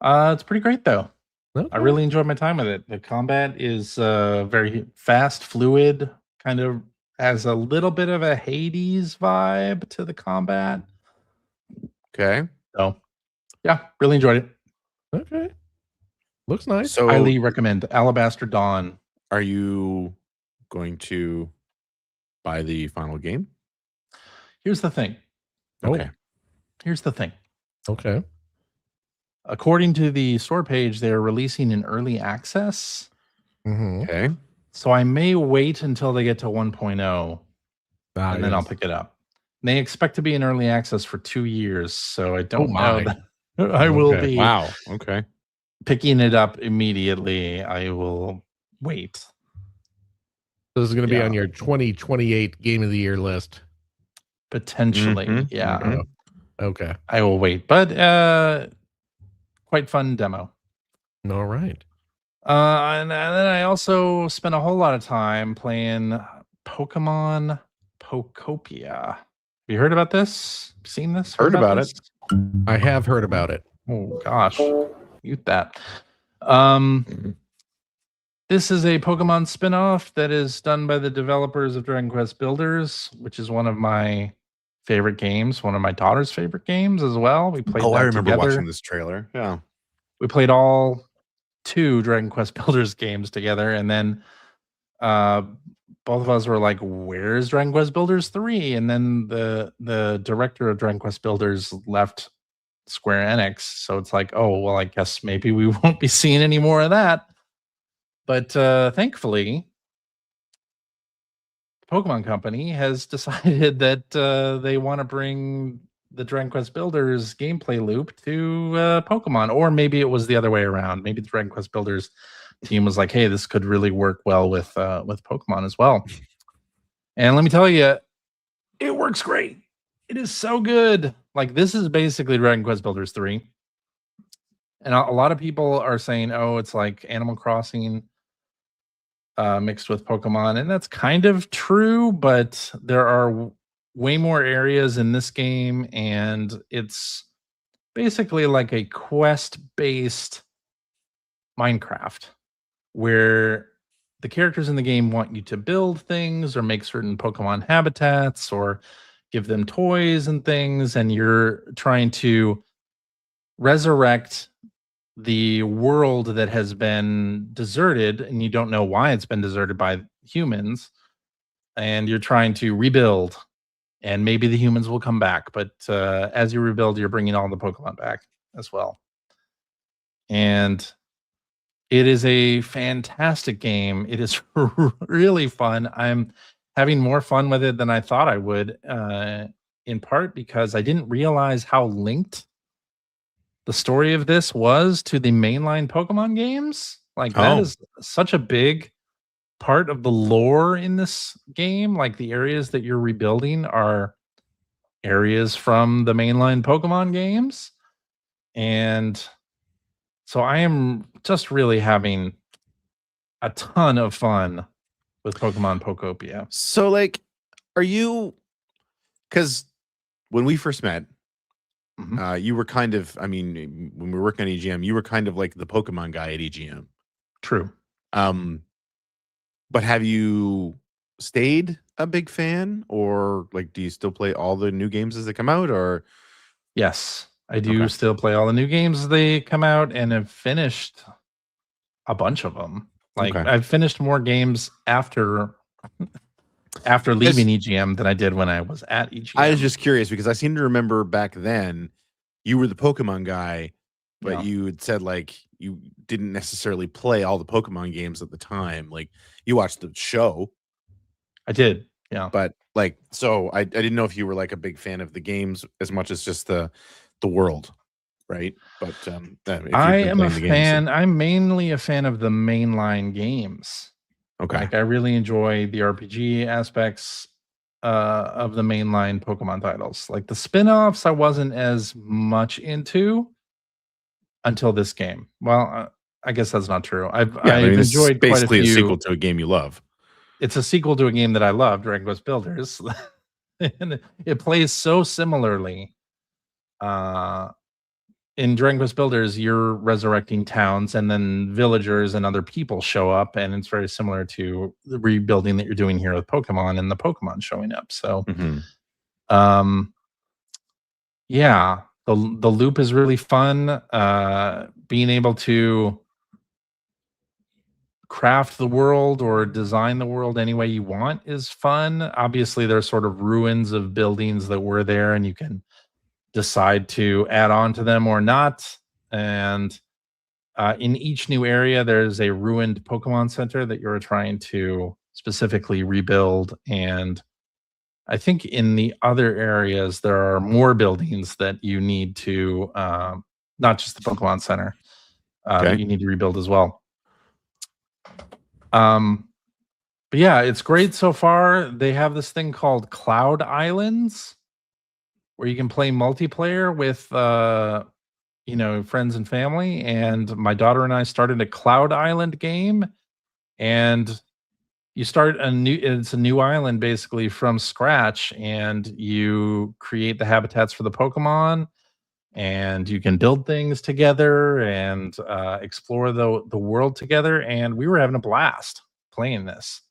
Speaker 3: It's pretty great though.
Speaker 2: Okay.
Speaker 3: I really enjoyed my time with it. The combat is very fast, fluid, kind of has a little bit of a Hades vibe to the combat.
Speaker 1: Okay.
Speaker 3: So, yeah, really enjoyed it.
Speaker 2: Okay. Looks nice.
Speaker 1: So,
Speaker 3: Highly recommend Alabaster Dawn.
Speaker 1: are you going to buy the final game?
Speaker 3: Here's the thing.
Speaker 1: Okay.
Speaker 3: Here's the thing.
Speaker 2: Okay.
Speaker 3: According to the store page, they're releasing in early access.
Speaker 2: Mm-hmm.
Speaker 1: Okay.
Speaker 3: So I may wait until they get to 1.0 and then I'll pick it up. They expect to be in early access for 2 years, so I don't know that I will be
Speaker 1: Wow. Okay.
Speaker 3: picking it up immediately. I will wait.
Speaker 2: So this is going to be on your 2028 Game of the Year list.
Speaker 3: Potentially.
Speaker 1: Mhm,
Speaker 3: Yeah.
Speaker 1: mhm.
Speaker 2: Okay.
Speaker 3: I will wait. But quite fun demo.
Speaker 2: All right.
Speaker 3: And then I also spent a whole lot of time playing Pokemon Pokopia. Have you heard about this? Seen this?
Speaker 1: Heard about
Speaker 3: this?
Speaker 1: it.
Speaker 2: I have heard about it.
Speaker 3: Oh gosh, mute that. This is a Pokemon spin-off that is done by the developers of Dragon Quest Builders, which is one of my favorite games, one of my daughter's favorite games as well. We played.
Speaker 1: Oh,
Speaker 3: that
Speaker 1: I remember
Speaker 3: together.
Speaker 1: watching this trailer. Yeah,
Speaker 3: we played all 2 Dragon Quest Builders games together, and then both of us were like, "Where's Dragon Quest Builders 3?" And then the director of Dragon Quest Builders left Square Enix, so it's like, oh well, I guess maybe we won't be seeing any more of that. But thankfully, the Pokemon Company has decided that they want to bring the Dragon Quest Builders gameplay loop to Pokemon, or maybe it was the other way around. Maybe the Dragon Quest Builders team was like, "Hey, this could really work well with Pokemon as well." And let me tell you, it works great. It is so good. Like, this is basically Dragon Quest Builders 3. And a lot of people are saying, "Oh, it's like Animal Crossing mixed with Pokemon," and that's kind of true, but there are way more areas in this game, and it's basically like a quest-based Minecraft, where the characters in the game want you to build things or make certain Pokemon habitats or give them toys and things, and you're trying to resurrect the world that has been deserted, and you don't know why it's been deserted by humans, and you're trying to rebuild, and maybe the humans will come back, but as you rebuild, you're bringing all the Pokemon back as well. And it is a fantastic game. It is really fun. I'm having more fun with it than I thought I would, in part because I didn't realize how linked the story of this was to the mainline Pokemon games. Like, that is such a big part of the lore in this game. Like, the areas that you're rebuilding are areas from the mainline Pokemon games. And so I am just really having a ton of fun with Pokemon Pokopia.
Speaker 1: So, like, are you? Because when we first met, you were kind of, I mean, when we were working on EGM, you were kind of like the Pokemon guy at EGM.
Speaker 3: True.
Speaker 1: But have you stayed a big fan, or like, do you still play all the new games as they come out? Or
Speaker 3: yes, I do still play all the new games as they come out, and have finished a bunch of them. Like, I've finished more games after leaving EGM than I did when I was at EGM.
Speaker 1: I was just curious because I seem to remember back then you were the Pokemon guy, but you had said like you didn't necessarily play all the Pokemon games at the time. Like, you watched the show.
Speaker 3: I did, yeah.
Speaker 1: But like, so I didn't know if you were like a big fan of the games as much as just the world, right? But
Speaker 3: I am a fan. I'm mainly a fan of the mainline games.
Speaker 1: Okay.
Speaker 3: Like, I really enjoy the RPG aspects of the mainline Pokemon titles. Like, the spin-offs I wasn't as much into until this game. Well, I guess that's not true. I've enjoyed
Speaker 1: basically
Speaker 3: quite a few.
Speaker 1: A sequel to a game you love.
Speaker 3: It's a sequel to a game that I love, Dragon Quest Builders. And it plays so similarly. In Dragon Quest Builders, you're resurrecting towns, and then villagers and other people show up, and it's very similar to the rebuilding that you're doing here with Pokemon and the Pokemon showing up. So, yeah, the loop is really fun. Being able to craft the world or design the world any way you want is fun. Obviously, there's sort of ruins of buildings that were there, and you can decide to add on to them or not. And in each new area, there's a ruined Pokemon Center that you're trying to specifically rebuild. And I think in the other areas, there are more buildings that you need to, not just the Pokemon Center, that you need to rebuild as well. But yeah, it's great so far. They have this thing called Cloud Islands, where you can play multiplayer with friends and family, and my daughter and I started a Cloud Island game, and you start it's a new island basically from scratch, and you create the habitats for the Pokemon, and you can build things together and explore the world together. And we were having a blast playing this.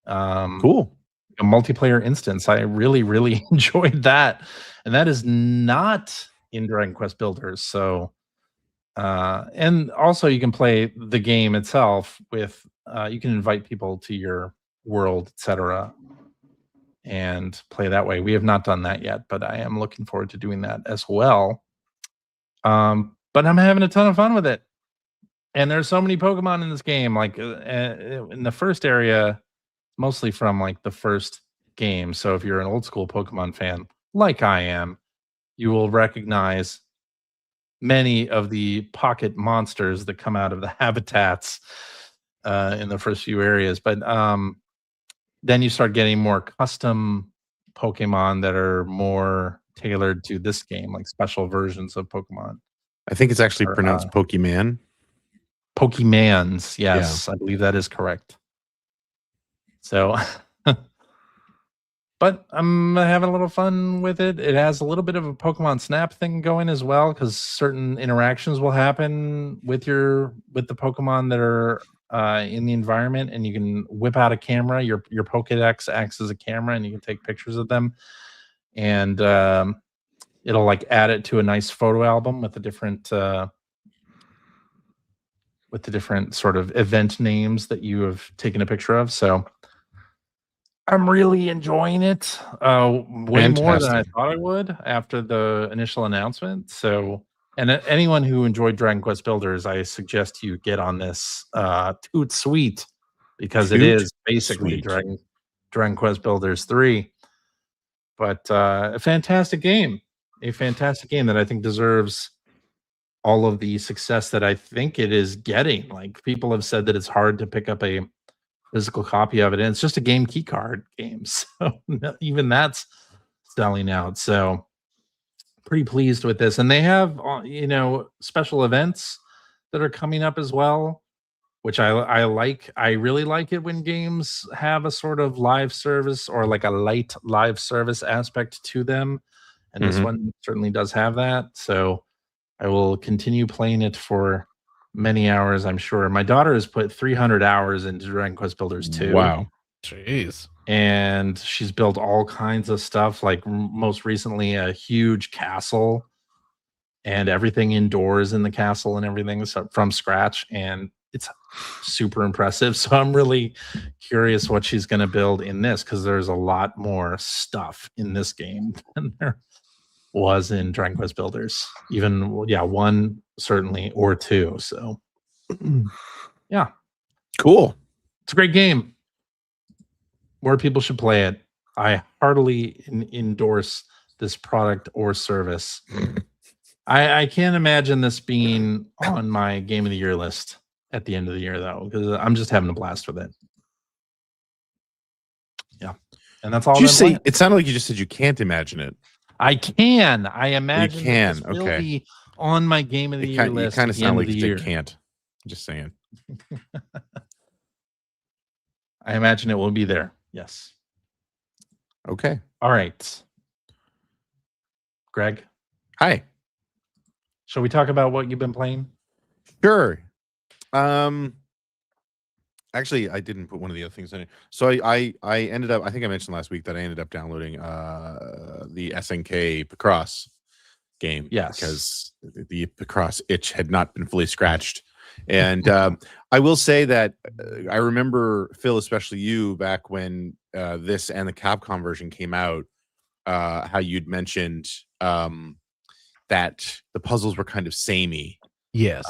Speaker 1: Cool.
Speaker 3: A multiplayer instance. I really, really enjoyed that. And that is not in Dragon Quest Builders. So, and also you can play the game itself with, you can invite people to your world, etc., and play that way. We have not done that yet, but I am looking forward to doing that as well. But I'm having a ton of fun with it. And there's so many Pokemon in this game. Like in the first area, mostly from like the first game. So if you're an old school Pokemon fan, like I am, you will recognize many of the pocket monsters that come out of the habitats in the first few areas. But then you start getting more custom Pokemon that are more tailored to this game, like special versions of Pokemon.
Speaker 1: I think it's actually pronounced Pokemon.
Speaker 3: Pokemans, yes, I believe that is correct. So, but I'm having a little fun with it. It has a little bit of a Pokemon Snap thing going as well, because certain interactions will happen with the Pokemon that are in the environment, and you can whip out a camera. Your Pokédex acts as a camera, and you can take pictures of them, and it'll like add it to a nice photo album with the different sort of event names that you have taken a picture of. So I'm really enjoying it way more than I thought I would after the initial announcement. So, and anyone who enjoyed Dragon Quest Builders, I suggest you get on this Toot Sweet, because it is basically Dragon Quest Builders 3. But a fantastic game that I think deserves all of the success that I think it is getting. Like, people have said that it's hard to pick up a physical copy of it, and it's just a game key card game, so even that's selling out. So pretty pleased with this. And they have special events that are coming up as well, which I like. I really like it when games have a sort of live service, or like a light live service aspect to them, and this one certainly does have that. So I will continue playing it for many hours, I'm sure. My daughter has put 300 hours into Dragon Quest Builders 2.
Speaker 2: Wow. Jeez.
Speaker 3: And she's built all kinds of stuff, like most recently a huge castle and everything indoors in the castle and everything from scratch. And it's super impressive. So I'm really curious what she's going to build in this, because there's a lot more stuff in this game than there was in Dragon Quest Builders. Even, 1 certainly, or 2. So yeah,
Speaker 1: cool.
Speaker 3: It's a great game. More people should play it. I heartily endorse this product or service. I can't imagine this being on my Game of the Year list at the end of the year, though, because I'm just having a blast with it. Yeah, and that's all.
Speaker 1: Did you say? It sounded like you just said you can't imagine it.
Speaker 3: I can. I imagine
Speaker 1: you can.
Speaker 3: This will be on my Game of the Year list.
Speaker 1: You kind of sound like you
Speaker 3: can't.
Speaker 1: I'm just saying.
Speaker 3: I imagine it will be there. Yes.
Speaker 1: Okay.
Speaker 3: All right. Greg.
Speaker 1: Hi.
Speaker 3: Shall we talk about what you've been playing?
Speaker 1: Sure. Actually, I didn't put one of the other things in it. So I ended up, I think I mentioned last week that I ended up downloading the SNK Picross game.
Speaker 3: Yes.
Speaker 1: Because the Picross itch had not been fully scratched. And I will say that I remember, Phil, especially you, back when this and the Capcom version came out, how you'd mentioned that the puzzles were kind of samey.
Speaker 2: Yes.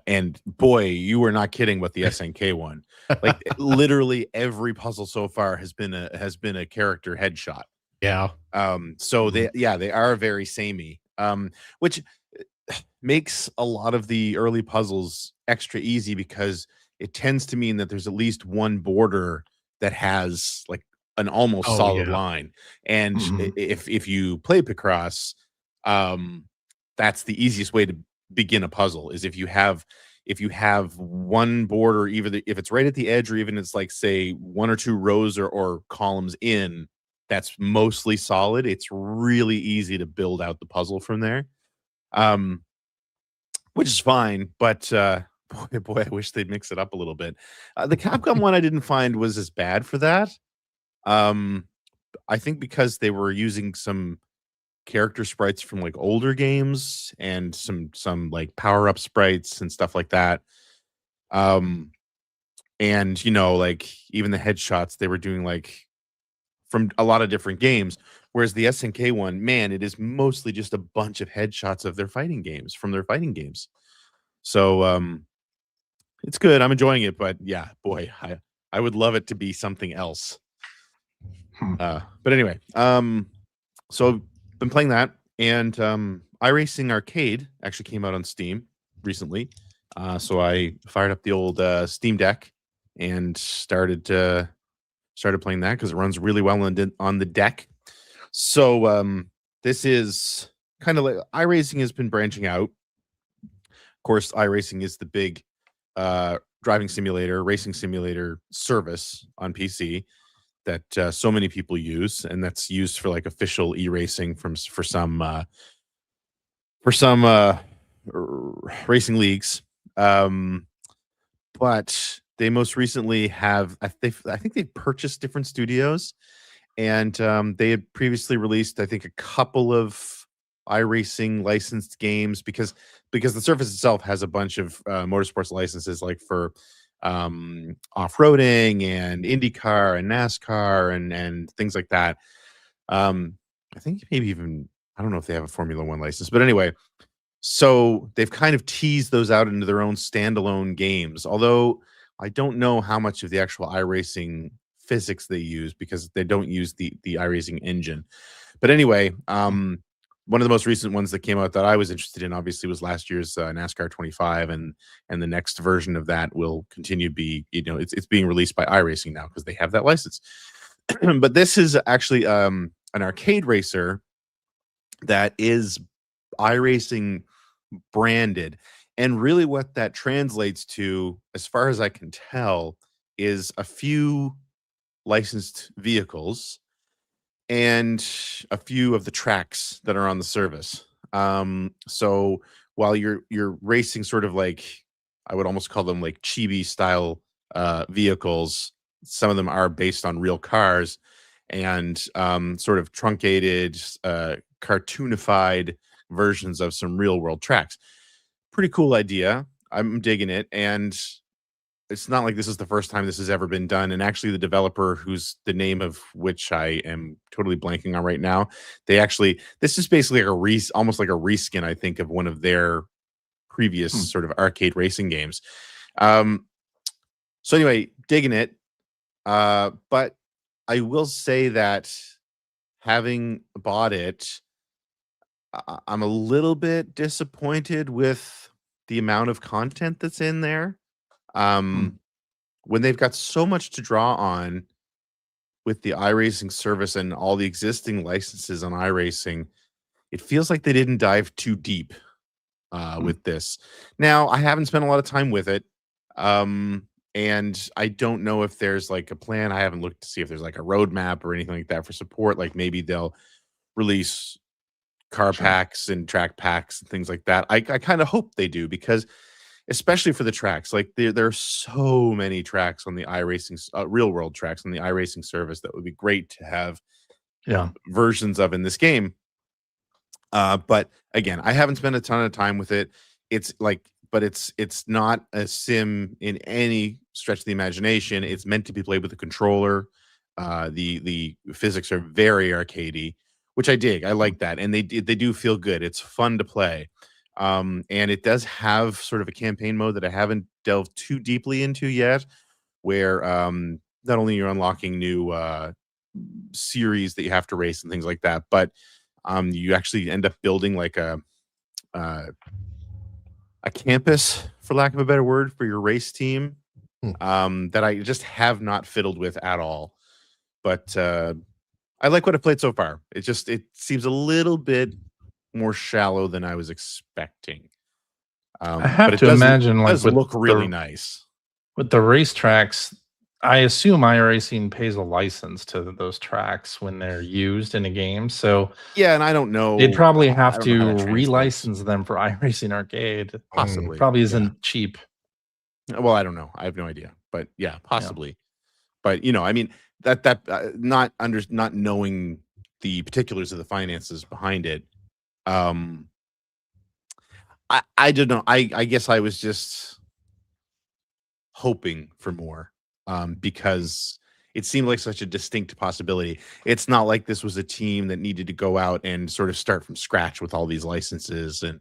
Speaker 1: And boy, you were not kidding with the SNK one. Like, literally every puzzle so far has been a character headshot.
Speaker 2: Yeah.
Speaker 1: So they are very samey. Which makes a lot of the early puzzles extra easy, because it tends to mean that there's at least one border that has like an almost solid line. And if you play Picross, that's the easiest way to begin a puzzle. Is if you have one board, or even if it's right at the edge, or even it's like, say, one or two rows or columns in, that's mostly solid. It's really easy to build out the puzzle from there, which is fine. But boy, I wish they'd mix it up a little bit. The Capcom one I didn't find was as bad for that. I think because they were using some character sprites from like older games and some like power up sprites and stuff like that. And like even the headshots they were doing like from a lot of different games, whereas the SNK one, man, it is mostly just a bunch of headshots of their fighting games from their fighting games. So it's good. I'm enjoying it, but yeah, boy, I would love it to be something else. But anyway, so been playing that, and iRacing Arcade actually came out on Steam recently. So I fired up the old Steam Deck and started playing that because it runs really well on the deck. So this is kind of like iRacing has been branching out. Of course, iRacing is the big driving simulator, racing simulator service on PC that so many people use, and that's used for like official e-racing for some racing leagues. But they most recently have I think they've purchased different studios, and they had previously released I think a couple of iRacing licensed games because the Surface itself has a bunch of motorsports licenses like for off-roading and IndyCar and NASCAR and things like that. I think maybe even I don't know if they have a Formula One license, but anyway, so they've kind of teased those out into their own standalone games. Although I don't know how much of the actual iRacing physics they use because they don't use the iRacing engine. But anyway, one of the most recent ones that came out that I was interested in, obviously, was last year's NASCAR 25, and the next version of that will continue to be, it's being released by iRacing now because they have that license. But this is actually an arcade racer that is iRacing branded, and really what that translates to, as far as I can tell, is a few licensed vehicles and a few of the tracks that are on the service. So while you're racing sort of like, I would almost call them like chibi style vehicles, some of them are based on real cars and sort of truncated, cartoonified versions of some real world tracks. Pretty cool idea. I'm digging it. And it's not like this is the first time this has ever been done. And actually, the developer, who's the name of which I am totally blanking on right now, this is basically like almost like a reskin, I think, of one of their previous sort of arcade racing games. So anyway, digging it. But I will say that having bought it, I'm a little bit disappointed with the amount of content that's in there. When they've got so much to draw on with the iRacing service and all the existing licenses on iRacing, it feels like they didn't dive too deep with this. Now, I haven't spent a lot of time with it, and I don't know if there's like a plan. I haven't looked to see if there's like a roadmap or anything like that for support. Like maybe they'll release car packs and track packs and things like that. I kind of hope they do, because especially for the tracks, like there are so many tracks on the iRacing, real world tracks on the iRacing service that would be great to have versions of in this game. But again, I haven't spent a ton of time with it. It's not a sim in any stretch of the imagination. It's meant to be played with a controller. The physics are very arcadey, which I dig. I like that, and they do feel good. It's fun to play. And it does have sort of a campaign mode that I haven't delved too deeply into yet, where not only you're unlocking new series that you have to race and things like that, but you actually end up building like a campus, for lack of a better word, for your race team that I just have not fiddled with at all. But I like what I've played so far. It seems a little bit more shallow than I was expecting.
Speaker 3: I have
Speaker 1: but it
Speaker 3: to
Speaker 1: does,
Speaker 3: imagine, like,
Speaker 1: does look really nice.
Speaker 3: With the racetracks, I assume iRacing pays a license to those tracks when they're used in a game. So
Speaker 1: Yeah, and I don't know.
Speaker 3: they'd probably
Speaker 1: I
Speaker 3: have
Speaker 1: don't know how
Speaker 3: to
Speaker 1: that translates.
Speaker 3: relicense them for iRacing Arcade.
Speaker 1: Possibly.
Speaker 3: Probably
Speaker 1: yeah.
Speaker 3: isn't cheap.
Speaker 1: Well, I don't know. I have no idea, but yeah, possibly. But you know, I mean, that not knowing the particulars of the finances behind it. I don't know. I guess I was just hoping for more, because it seemed like such a distinct possibility. It's not like this was a team that needed to go out and sort of start from scratch with all these licenses and,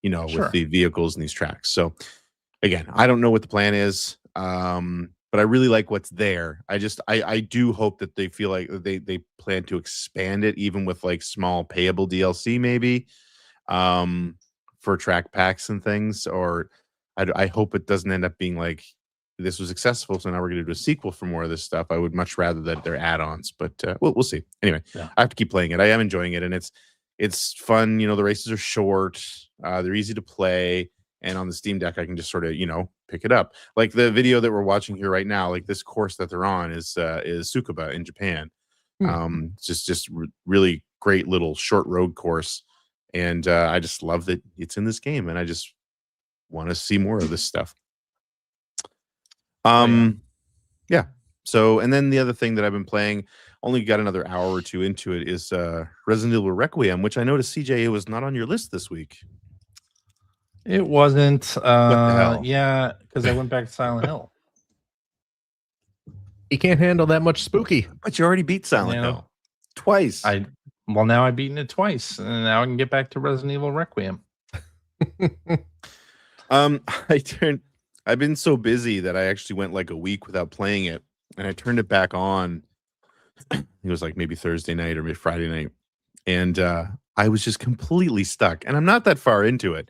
Speaker 1: you know,
Speaker 3: Sure.
Speaker 1: with the vehicles and these tracks. So again, I don't know what the plan is, but I really like what's there. I do hope that they feel like they plan to expand it, even with like small payable DLC maybe, for track packs and things. Or I hope it doesn't end up being like this was successful, so now we're going to do a sequel for more of this stuff. I would much rather that they're add-ons, but we'll see. Anyway, I have to keep playing it. I am enjoying it, and it's fun. You know, the races are short, they're easy to play, and on the Steam Deck, I can just sort of, you know, pick it up. Like the video that we're watching here right now, like this course that they're on is Tsukuba in Japan. Just really great little short road course, and I just love that it's in this game, and I just want to see more of this stuff. Yeah. So, and then the other thing that I've been playing, only got another hour or two into it, is Resident Evil Requiem, which I noticed, CJ, it was not on your list this week.
Speaker 3: It wasn't.
Speaker 1: What the hell?
Speaker 3: Yeah, because I went back to Silent Hill.
Speaker 2: He can't handle that much spooky.
Speaker 1: But you already beat Silent Hill twice.
Speaker 3: Well, now I've beaten it twice, and now I can get back to Resident Evil Requiem.
Speaker 1: I've been so busy that I actually went like a week without playing it, and I turned it back on. It was like maybe Thursday night or maybe Friday night, and I was just completely stuck. And I'm not that far into it.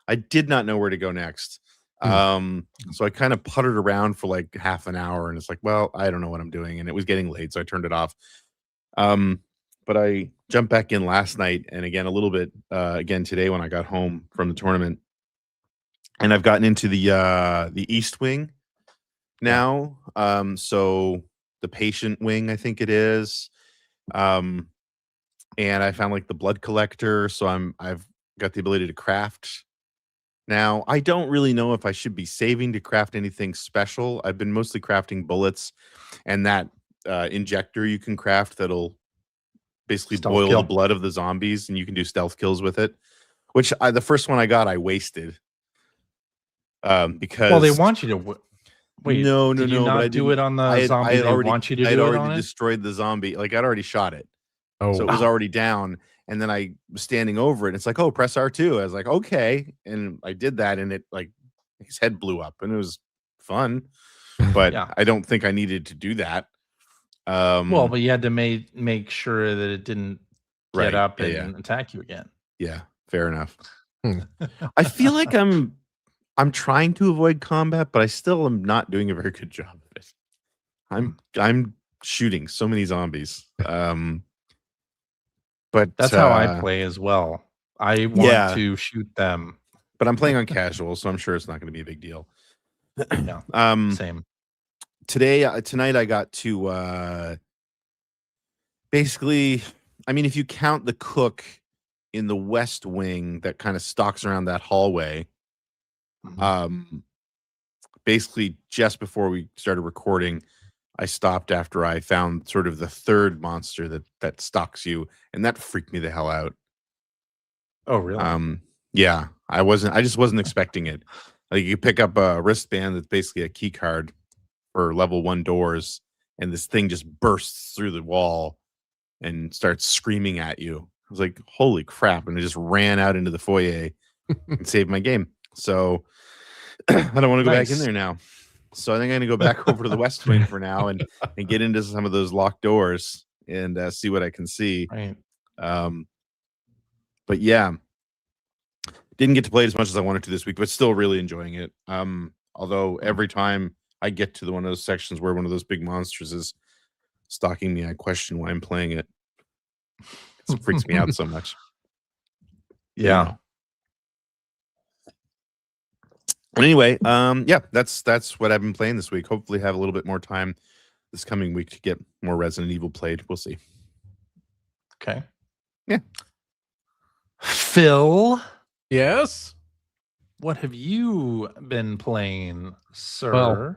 Speaker 1: I did not know where to go next. So I kind of puttered around for like half an hour, and it's like, well, I don't know what I'm doing, and it was getting late, so I turned it off. But I jumped back in last night, and again a little bit again today when I got home from the tournament. And I've gotten into the East Wing now. So the Patient Wing, I think it is. And I found like the Blood Collector, so I've got the ability to craft now. I don't really know if I should be saving to craft anything special. I've been mostly crafting bullets and that injector you can craft that'll basically boil the blood of the zombies, and you can do stealth kills with it. Which the first one I got, I wasted. Because
Speaker 3: they want you to wait.
Speaker 1: No,
Speaker 3: did you not do it on the zombie? They want you to do it on it.
Speaker 1: I had already destroyed the zombie. Like I'd already shot it, so it was already down. And then I was standing over it. And it's like, oh, press R2. I was like, okay, and I did that, and it like his head blew up, and it was fun. But I don't think I needed to do that.
Speaker 3: Well, but you had to make sure that it didn't get up and attack you again.
Speaker 1: Yeah, fair enough. I feel like I'm trying to avoid combat, but I still am not doing a very good job of it. I'm shooting so many zombies. But
Speaker 3: that's how I play as well. I want to shoot them.
Speaker 1: But I'm playing on casual, so I'm sure it's not going to be a big deal.
Speaker 3: Same.
Speaker 1: Tonight I got to basically, I mean, if you count the cook in the West Wing that kind of stalks around that hallway, basically just before we started recording, I stopped after I found sort of the third monster that stalks you, and that freaked me the hell out.
Speaker 3: Oh, really?
Speaker 1: Yeah, I just wasn't expecting it. Like you pick up a wristband that's basically a key card for level 1 doors, and this thing just bursts through the wall and starts screaming at you. I was like, holy crap, and I just ran out into the foyer and saved my game. So I don't want to go back in there now. So I think I'm going to go back over to the West Wing for now and get into some of those locked doors and see what I can see.
Speaker 3: Right.
Speaker 1: But yeah, didn't get to play it as much as I wanted to this week, but still really enjoying it. Although every time I get to one of those sections where one of those big monsters is stalking me, I question why I'm playing it. It freaks me out so much.
Speaker 3: Yeah.
Speaker 1: Anyway, yeah, that's what I've been playing this week. Hopefully, have a little bit more time this coming week to get more Resident Evil played. We'll see.
Speaker 3: Okay.
Speaker 1: Yeah.
Speaker 3: Phil,
Speaker 2: Yes.
Speaker 3: what have you been playing, sir?
Speaker 2: Well,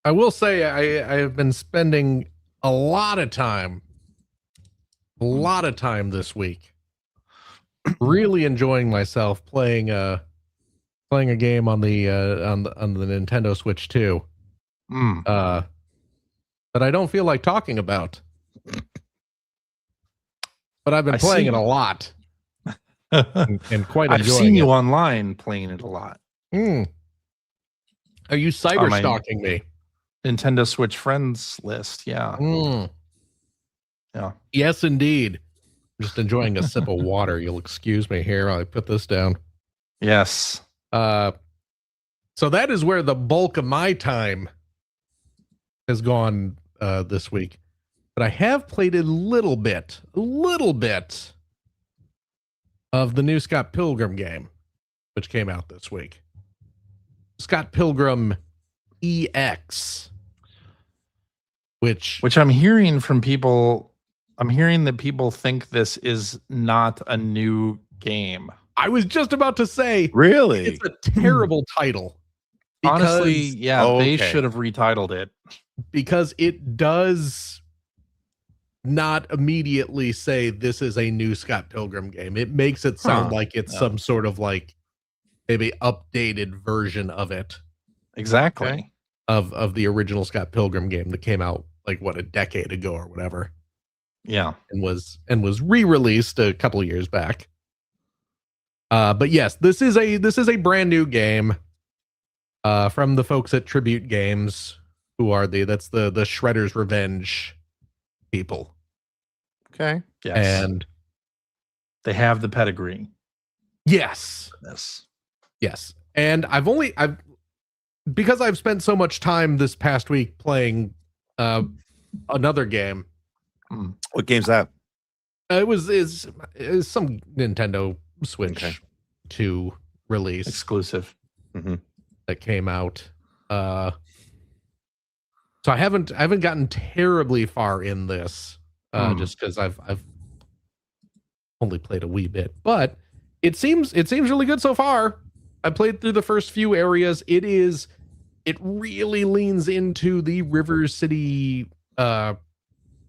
Speaker 2: I will say I have been spending a lot of time this week, really enjoying myself playing a game on the Nintendo Switch 2. That I don't feel like talking about, but I've been playing it a lot and quite enjoying
Speaker 3: I've seen you
Speaker 2: it.
Speaker 3: online playing it a lot.
Speaker 2: Are you cyber stalking me?
Speaker 3: Nintendo Switch friends list, yeah. Yeah.
Speaker 2: Yes, indeed. I'm just enjoying a sip of water. You'll excuse me here while I put this down.
Speaker 3: Yes.
Speaker 2: So that is where the bulk of my time has gone this week. But I have played a little bit of the new Scott Pilgrim game, which came out this week. Scott Pilgrim EX, which
Speaker 3: I'm hearing from people. I'm hearing that people think this is not a new game.
Speaker 2: I was just about to say,
Speaker 1: Really?
Speaker 2: it's a terrible title.
Speaker 3: Honestly, yeah, they
Speaker 1: okay.
Speaker 3: should have retitled it.
Speaker 2: Because it does not immediately say this is a new Scott Pilgrim game. It makes it sound like it's some sort of like maybe updated version of it.
Speaker 3: Exactly.
Speaker 1: Okay.
Speaker 2: Of the original Scott Pilgrim game that came out like what, a decade ago or whatever.
Speaker 3: Yeah.
Speaker 2: And was re-released a couple of years back. But yes, this is a brand new game from the folks at Tribute Games, who are that's the Shredder's Revenge people.
Speaker 1: Okay.
Speaker 3: Yes.
Speaker 2: And
Speaker 3: they have the pedigree.
Speaker 2: yes.
Speaker 3: Yes.
Speaker 2: And because I've spent so much time this past week playing another game.
Speaker 1: What game's that?
Speaker 2: It was some Nintendo Switch 2 release
Speaker 3: Exclusive.
Speaker 2: that came out. So I haven't gotten terribly far in this, just because I've only played a wee bit, but it seems really good so far. I played through the first few areas. It really leans into the River City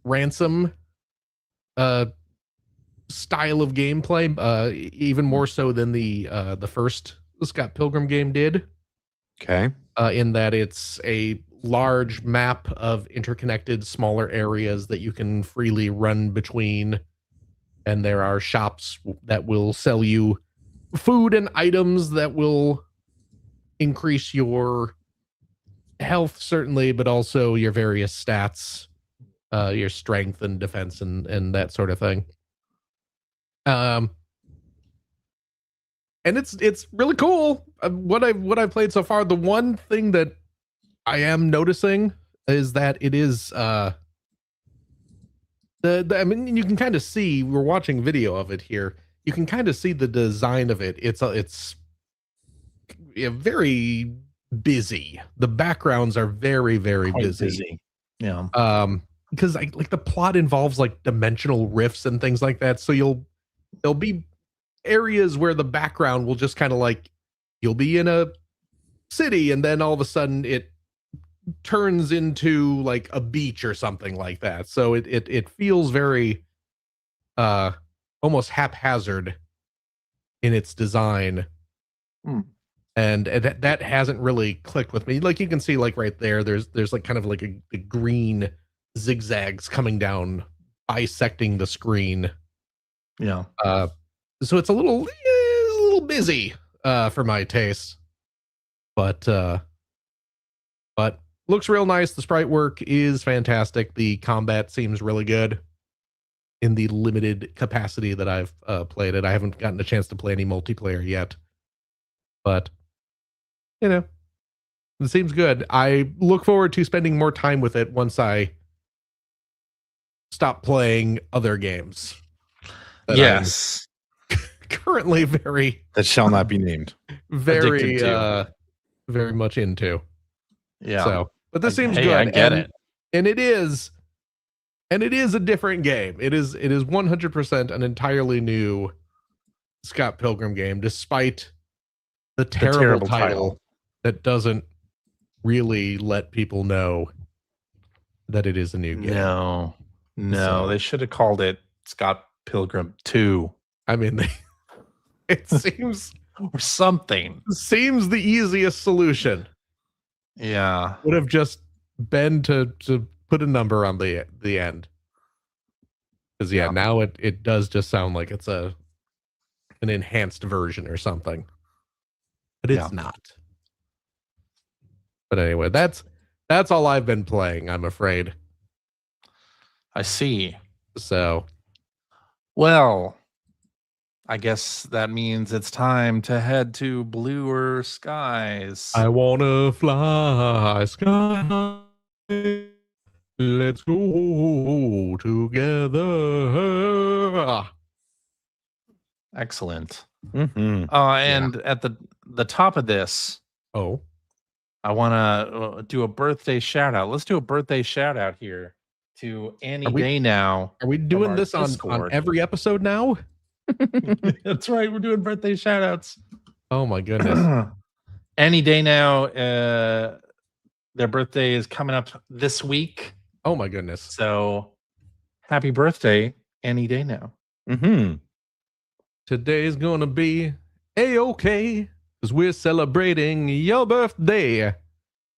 Speaker 2: Ransom style of gameplay, even more so than the first Scott Pilgrim game did.
Speaker 1: Okay.
Speaker 2: In that it's a large map of interconnected smaller areas that you can freely run between, and there are shops that will sell you food and items that will increase your health, certainly, but also your various stats, your strength and defense and that sort of thing. And it's really cool. What I've played so far, the one thing that I am noticing is that it is I mean, you can kind of see, we're watching video of it here. You can kind of see the design of it. It's very busy. The backgrounds are very, very busy.
Speaker 3: Yeah.
Speaker 2: Because like the plot involves like dimensional rifts and things like that. So there'll be areas where the background will just kind of like, you'll be in a city and then all of a sudden it turns into like a beach or something like that. So it feels very almost haphazard in its design. And that hasn't really clicked with me. Like you can see like right there's like kind of like a green zigzags coming down, bisecting the screen.
Speaker 3: Yeah.
Speaker 2: So it's a little busy for my taste. But looks real nice. The sprite work is fantastic. The combat seems really good in the limited capacity that I've played it. I haven't gotten a chance to play any multiplayer yet, but you know, it seems good. I look forward to spending more time with it once I stop playing other games.
Speaker 3: Yes.
Speaker 2: currently very,
Speaker 1: That shall not be named.
Speaker 2: very,
Speaker 3: Addicted to.
Speaker 2: very much into.
Speaker 3: Yeah.
Speaker 2: So, but this seems
Speaker 3: Hey,
Speaker 2: good.
Speaker 3: I get it.
Speaker 2: And it is a different game. It is 100% an entirely new Scott Pilgrim game, despite the terrible title that doesn't really let people know that it is a new game.
Speaker 3: No,
Speaker 2: So-
Speaker 3: they should have called it Scott Pilgrim 2
Speaker 2: I mean, it seems
Speaker 3: or something.
Speaker 2: the easiest solution
Speaker 3: Yeah.
Speaker 2: would have just been to put a number on the end. Because
Speaker 3: Yeah.
Speaker 2: now it does just sound like it's an enhanced version or something. But it's not. But anyway, that's all I've been playing, I'm afraid.
Speaker 3: I see.
Speaker 2: So
Speaker 3: Well, I guess that means it's time to head to bluer skies.
Speaker 2: I wanna fly sky high. Let's go together.
Speaker 3: Excellent.
Speaker 1: Mm-hmm.
Speaker 3: And at the top of this,
Speaker 2: Oh,
Speaker 3: I want to do a birthday shout out. Let's do a birthday shout out here to Annie Day now.
Speaker 2: are we doing
Speaker 3: our
Speaker 2: this on
Speaker 3: Discord.
Speaker 2: every episode now?
Speaker 3: That's right. We're doing birthday shout outs.
Speaker 2: Oh my goodness.
Speaker 3: Any day now. Their birthday is coming up this week.
Speaker 2: Oh my goodness.
Speaker 3: So happy birthday, any day now.
Speaker 1: Mm-hmm.
Speaker 2: Today's gonna be A-OK because we're celebrating your birthday.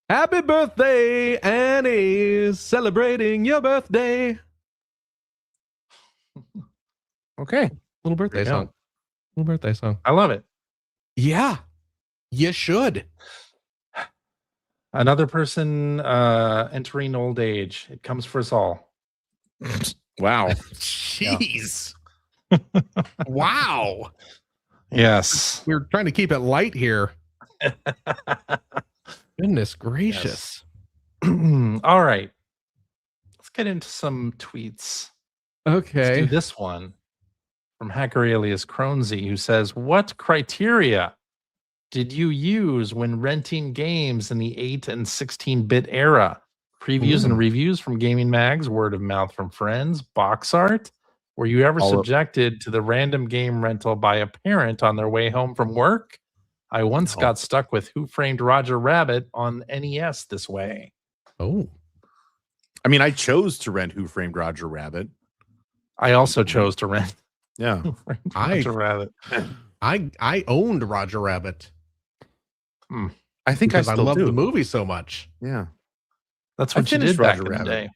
Speaker 2: Happy birthday, Annie. Celebrating your birthday.
Speaker 1: Okay.
Speaker 2: Little birthday
Speaker 3: There you go.
Speaker 2: song. Little birthday song.
Speaker 3: I love it.
Speaker 2: Yeah. You should.
Speaker 3: Another person entering old age. It comes for us all.
Speaker 1: Wow.
Speaker 2: Jeez. Wow.
Speaker 3: Yes.
Speaker 2: We're trying to keep it light here. Goodness gracious.
Speaker 3: All right. Let's get into some tweets. Let's
Speaker 2: Okay.
Speaker 3: do this one from hacker alias Cronzy, who says, "What criteria did you use when renting games in the 8 and 16-bit era? Previews and reviews from gaming mags, word of mouth from friends, box art? Were you ever subjected to the random game rental by a parent on their way home from work? I once got stuck with Who Framed Roger Rabbit on NES this way."
Speaker 2: Oh.
Speaker 1: I mean, I chose to rent Who Framed Roger Rabbit.
Speaker 3: I also chose to rent
Speaker 1: Yeah.
Speaker 3: Who Framed Roger Rabbit.
Speaker 2: I owned Roger Rabbit
Speaker 1: I think
Speaker 2: because
Speaker 1: I
Speaker 2: I
Speaker 1: still
Speaker 2: love
Speaker 1: do.
Speaker 2: the movie so much.
Speaker 1: Yeah.
Speaker 3: That's
Speaker 1: I
Speaker 3: what you
Speaker 1: finished
Speaker 3: did back
Speaker 1: Roger
Speaker 3: in the
Speaker 1: Rabbit.
Speaker 3: day.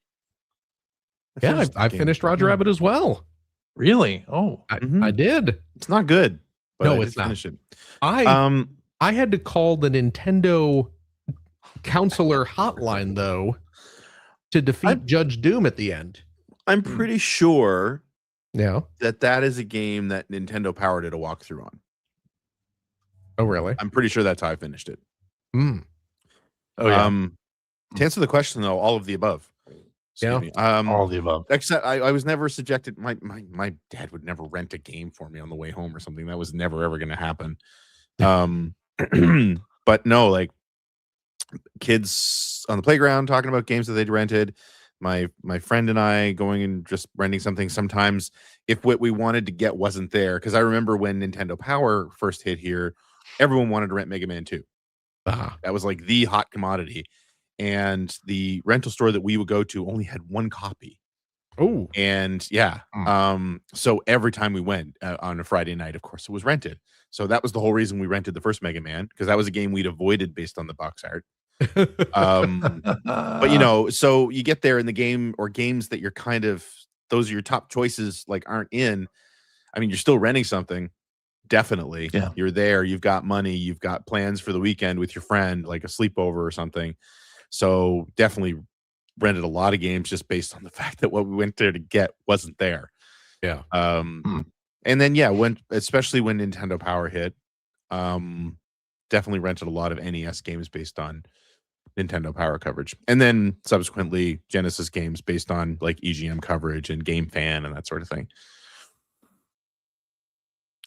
Speaker 2: Yeah,
Speaker 1: the
Speaker 2: I
Speaker 1: game.
Speaker 2: finished Roger
Speaker 1: Yeah.
Speaker 2: Rabbit as well.
Speaker 3: Really? Oh,
Speaker 2: I did.
Speaker 1: It's not good. But
Speaker 2: No,
Speaker 1: I
Speaker 2: it's
Speaker 1: did
Speaker 2: not.
Speaker 1: finish it.
Speaker 2: I had to call the Nintendo counselor hotline though to defeat Judge Doom at the end.
Speaker 1: I'm pretty sure
Speaker 2: Yeah.
Speaker 1: that is a game that Nintendo Power did a walkthrough on.
Speaker 2: Oh, really?
Speaker 1: I'm pretty sure that's how I finished it.
Speaker 2: Mm.
Speaker 3: oh yeah.
Speaker 1: To answer the question though, all of the above. Excuse me.
Speaker 3: All of the above.
Speaker 1: Except I was never subjected. My dad would never rent a game for me on the way home or something. That was never ever going to happen. But no, like kids on the playground talking about games that they'd rented. My friend and I going and just renting something. Sometimes if what we wanted to get wasn't there, because I remember when Nintendo Power first hit here, everyone wanted to rent Mega Man 2. That was like the hot commodity. And the rental store that we would go to only had one copy.
Speaker 2: Oh.
Speaker 1: And yeah, so every time we went on a Friday night, of course, it was rented. So that was the whole reason we rented the first Mega Man, because that was a game we'd avoided based on the box art. But you know, so you get there in the game or games that you're kind of, those are your top choices, like aren't in. I mean, you're still renting something. Definitely.
Speaker 3: Yeah.
Speaker 1: You're there. You've got money. You've got plans for the weekend with your friend, like a sleepover or something. So definitely rented a lot of games just based on the fact that what we went there to get wasn't there.
Speaker 2: Yeah.
Speaker 1: And then yeah, especially when Nintendo Power hit, definitely rented a lot of NES games based on Nintendo Power coverage. And then subsequently Genesis games based on like EGM coverage and Game Fan and that sort of thing.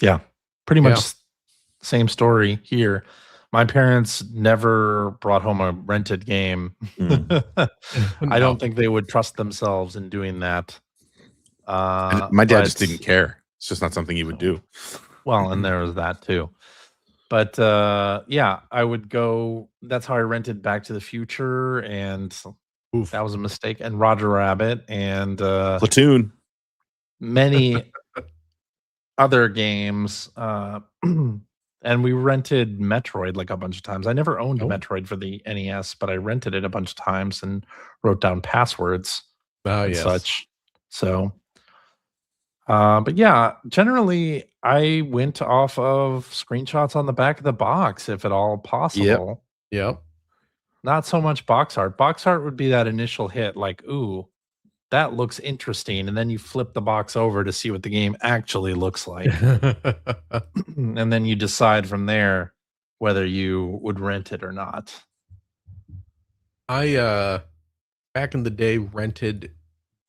Speaker 3: Yeah. Pretty
Speaker 2: Yeah.
Speaker 3: much same story here. My parents never brought home a rented game. I
Speaker 2: No.
Speaker 3: don't think they would trust themselves in doing that.
Speaker 1: And my dad just
Speaker 3: but-
Speaker 1: didn't care. It's just not something he would do.
Speaker 3: Well, and there was that too. But yeah, I would go. That's how I rented Back to the Future, and
Speaker 2: Oof.
Speaker 3: that was a mistake. And Roger Rabbit, and
Speaker 1: Platoon.
Speaker 3: many other games. And we rented Metroid like a bunch of times. I never owned
Speaker 2: Oh.
Speaker 3: Metroid for the NES, but I rented it a bunch of times and wrote down passwords
Speaker 2: Oh,
Speaker 3: and
Speaker 2: yes.
Speaker 3: such. So, but yeah, generally I went off of screenshots on the back of the box, if at all possible.
Speaker 2: Yep.
Speaker 3: Not so much box art. Box art would be that initial hit, like, ooh, that looks interesting. And then you flip the box over to see what the game actually looks like. And then you decide from there whether you would rent it or not.
Speaker 2: I back in the day rented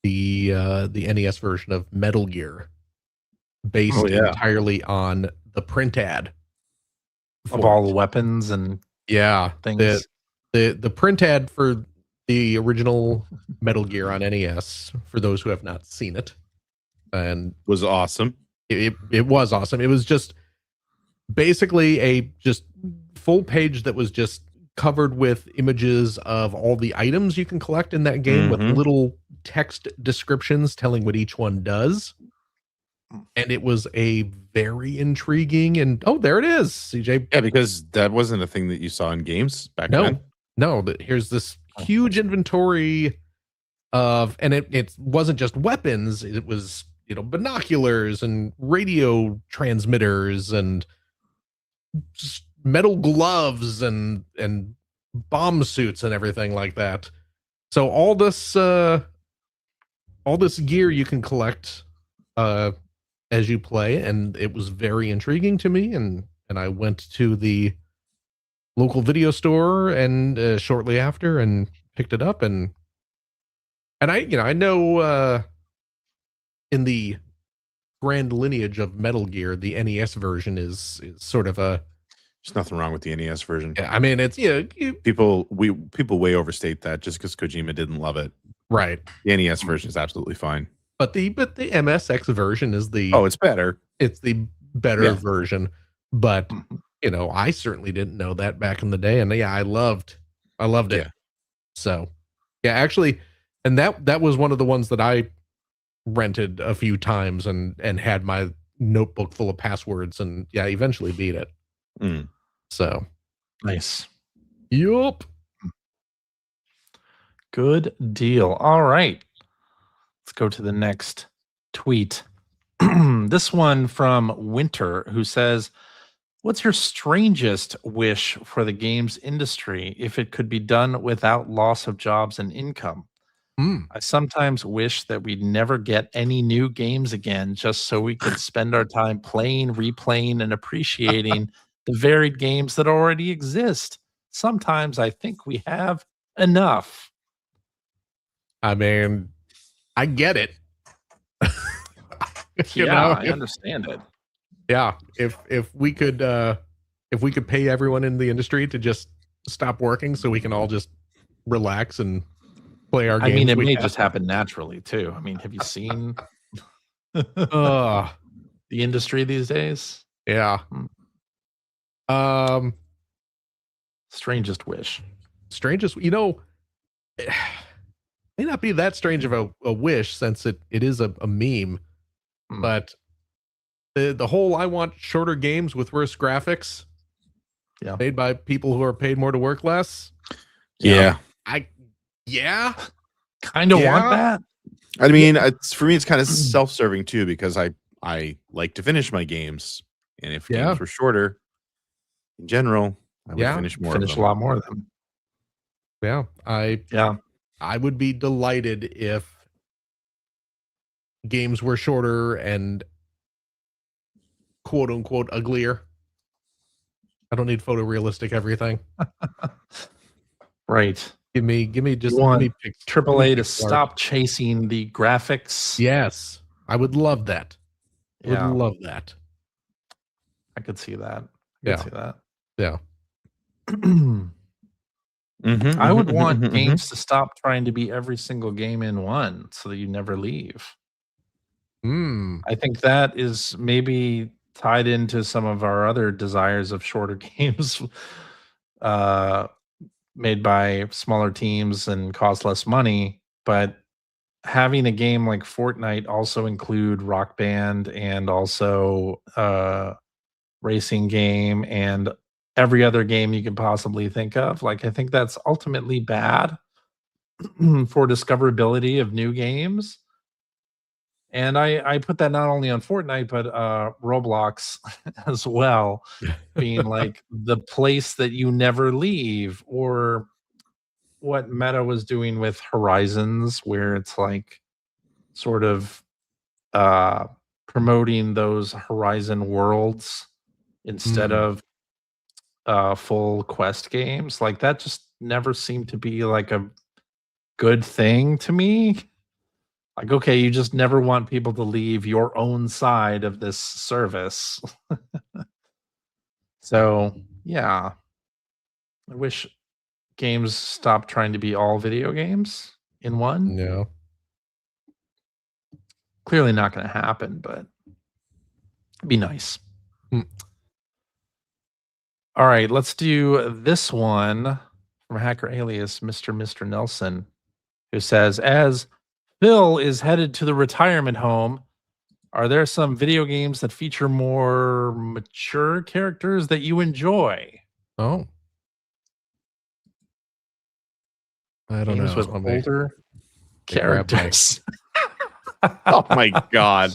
Speaker 2: the NES version of Metal Gear based
Speaker 1: Oh, yeah.
Speaker 2: entirely on the print ad.
Speaker 3: Of
Speaker 2: for
Speaker 3: all
Speaker 2: it.
Speaker 3: the weapons and
Speaker 2: Yeah,
Speaker 3: things.
Speaker 2: the print ad for the original Metal Gear on NES, for those who have not seen it, and
Speaker 1: Was awesome.
Speaker 2: it was awesome. It was just basically a just full page that was just covered with images of all the items you can collect in that game with
Speaker 1: Mhm.
Speaker 2: little text descriptions telling what each one does. And it was a very intriguing and oh, there it is, CJ.
Speaker 1: Yeah, because that wasn't a thing that you saw in games back then.
Speaker 2: No, but here's this huge inventory of, and it wasn't just weapons, it was, binoculars and radio transmitters and just metal gloves and bomb suits and everything like that. So all this gear you can collect as you play, and it was very intriguing to me, and I went to the local video store and shortly after and picked it up, and I know in the grand lineage of Metal Gear, the NES version is sort of a,
Speaker 1: There's nothing wrong with the NES version.
Speaker 2: I mean, it's
Speaker 1: People way overstate that just because Kojima didn't love it.
Speaker 2: right,
Speaker 1: The NES version is absolutely fine.
Speaker 2: but the MSX version is the
Speaker 1: It's better.
Speaker 2: it's the better
Speaker 1: Yeah.
Speaker 2: version. But I certainly didn't know that back in the day, and yeah, I loved it.
Speaker 1: Yeah.
Speaker 2: So yeah, actually, and that was one of the ones that I rented a few times and had my notebook full of passwords, and yeah, eventually beat it.
Speaker 1: Mm.
Speaker 2: So
Speaker 3: nice.
Speaker 2: yup.
Speaker 3: Good deal. All right. Let's go to the next tweet. This one from Winter, who says, "What's your strangest wish for the games industry if it could be done without loss of jobs and income? I sometimes wish that we'd never get any new games again, just so we could spend our time playing, replaying, and appreciating the varied games that already exist. Sometimes I think we have enough."
Speaker 2: I mean, I get it.
Speaker 3: I understand it.
Speaker 2: Yeah, if we could pay everyone in the industry to just stop working so we can all just relax and play our games.
Speaker 3: I mean, it
Speaker 2: we
Speaker 3: may
Speaker 2: have.
Speaker 3: just happen naturally too. I mean, have you seen
Speaker 2: Uh,
Speaker 3: the industry these days?
Speaker 2: yeah.
Speaker 3: Strangest wish.
Speaker 2: Strangest, it may not be that strange of a wish, since it is a meme, but the whole I want shorter games with worse graphics, made by people who are paid more to work less.
Speaker 1: Yeah.
Speaker 3: Kind of want that.
Speaker 1: I mean, for me, it's kind of self-serving too, because I like to finish my games, and if games were shorter, in general, I would finish more.
Speaker 3: Finish a lot more of them.
Speaker 2: Yeah, I would be delighted if games were shorter and quote unquote uglier. I don't need photorealistic everything.
Speaker 3: Right.
Speaker 2: Give me just
Speaker 3: AAA to stop chasing the graphics.
Speaker 2: Yes, I would love that. I would love that.
Speaker 3: I could see that.
Speaker 2: Yeah.
Speaker 3: See that.
Speaker 2: Yeah.
Speaker 3: I would want games to stop trying to be every single game in one so that you never leave. I think that is maybe tied into some of our other desires of shorter games made by smaller teams and cost less money. But having a game like Fortnite also include Rock Band and also racing game and every other game you can possibly think of. Like, I think that's ultimately bad for discoverability of new games. And I put that not only on Fortnite, but Roblox as well, being like the place that you never leave, or what Meta was doing with Horizons, where it's like sort of promoting those Horizon worlds instead of full quest games. Like, that just never seemed to be like a good thing to me. Like, okay, you just never want people to leave your own side of this service. So, yeah. I wish games stopped trying to be all video games in one.
Speaker 2: No.
Speaker 3: Clearly not going to happen, but it'd be nice. All right, let's do this one from Hacker Alias, Mr. Nelson, who says, as Phil is headed to the retirement home, are there some video games that feature more mature characters that you enjoy?
Speaker 2: Oh. I don't
Speaker 3: Games
Speaker 2: know.
Speaker 3: with older
Speaker 2: They grab my-
Speaker 3: characters.
Speaker 1: Oh my god.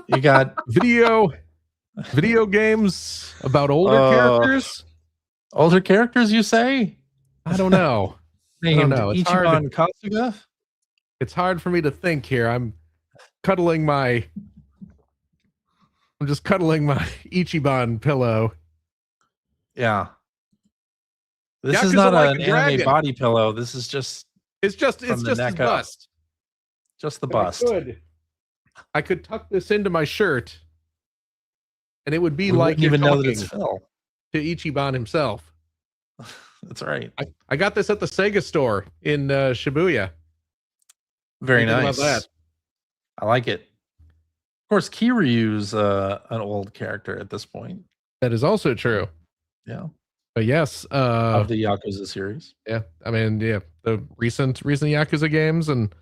Speaker 3: You got
Speaker 2: video games about older characters?
Speaker 3: older characters, you say?
Speaker 2: I don't know.
Speaker 3: Named
Speaker 2: know. It's hard
Speaker 3: Ichiban Kasuga?
Speaker 2: It's hard for me to think here. I'm just cuddling my Ichiban pillow.
Speaker 3: Yeah. This is
Speaker 2: Yakuza
Speaker 3: not
Speaker 2: like
Speaker 3: an
Speaker 2: a
Speaker 3: anime
Speaker 2: dragon.
Speaker 3: body pillow. This is just
Speaker 2: It's just
Speaker 3: From the
Speaker 2: his
Speaker 3: neck up.
Speaker 2: bust.
Speaker 3: just the
Speaker 2: And
Speaker 3: bust.
Speaker 2: I could tuck this into my shirt, and it would be
Speaker 3: We
Speaker 2: like
Speaker 3: wouldn't even know that
Speaker 2: talking
Speaker 3: it's Phil.
Speaker 2: to Ichiban himself.
Speaker 3: That's right.
Speaker 2: I got this at the Sega store in Shibuya.
Speaker 3: Very
Speaker 2: What do you think
Speaker 3: nice.
Speaker 2: about that?
Speaker 3: I like it. Of course, Kiryu's an old character at this point.
Speaker 2: That is also true.
Speaker 3: Yeah.
Speaker 2: But yes,
Speaker 3: Of the Yakuza series.
Speaker 2: yeah. I mean, yeah, the recent Yakuza games, and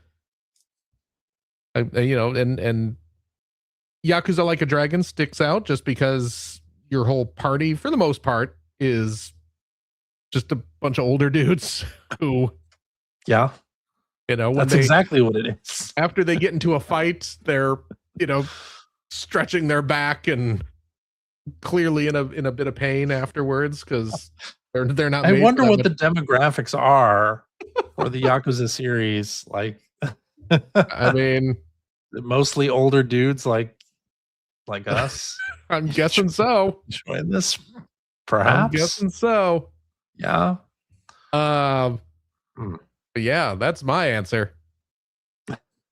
Speaker 2: and Yakuza Like a Dragon sticks out just because your whole party, for the most part, is just a bunch of older dudes who,
Speaker 3: Yeah.
Speaker 2: when
Speaker 3: That's exactly what it is.
Speaker 2: after they get into a fight, they're stretching their back and clearly in a bit of pain afterwards because they're not.
Speaker 3: I
Speaker 2: made
Speaker 3: wonder
Speaker 2: for that
Speaker 3: what
Speaker 2: much-
Speaker 3: the demographics are for the Yakuza series. Like,
Speaker 2: I mean,
Speaker 3: mostly older dudes like us.
Speaker 2: I'm guessing so.
Speaker 3: Enjoying this,
Speaker 2: I'm
Speaker 3: perhaps.
Speaker 2: guessing so.
Speaker 3: Yeah.
Speaker 2: But yeah, that's my answer.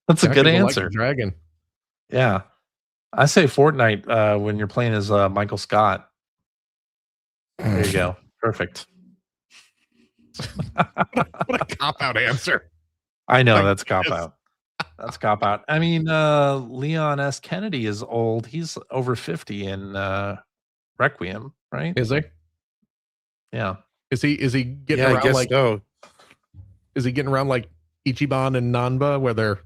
Speaker 3: That's a good
Speaker 2: Yakuza Like a
Speaker 3: answer.
Speaker 2: Dragon.
Speaker 3: Yeah. I say Fortnite when you're playing as Michael Scott. There you go. Perfect.
Speaker 2: What a cop out answer.
Speaker 3: I know
Speaker 2: Like,
Speaker 3: that's cop
Speaker 2: yes.
Speaker 3: out. That's cop out. I mean, Leon S. Kennedy is old. He's over 50 in Requiem, right?
Speaker 2: Is he?
Speaker 3: Yeah.
Speaker 2: Is he getting
Speaker 1: Yeah, I
Speaker 2: around
Speaker 1: guess
Speaker 2: like
Speaker 1: so.
Speaker 2: is he getting around like Ichiban and Nanba where they're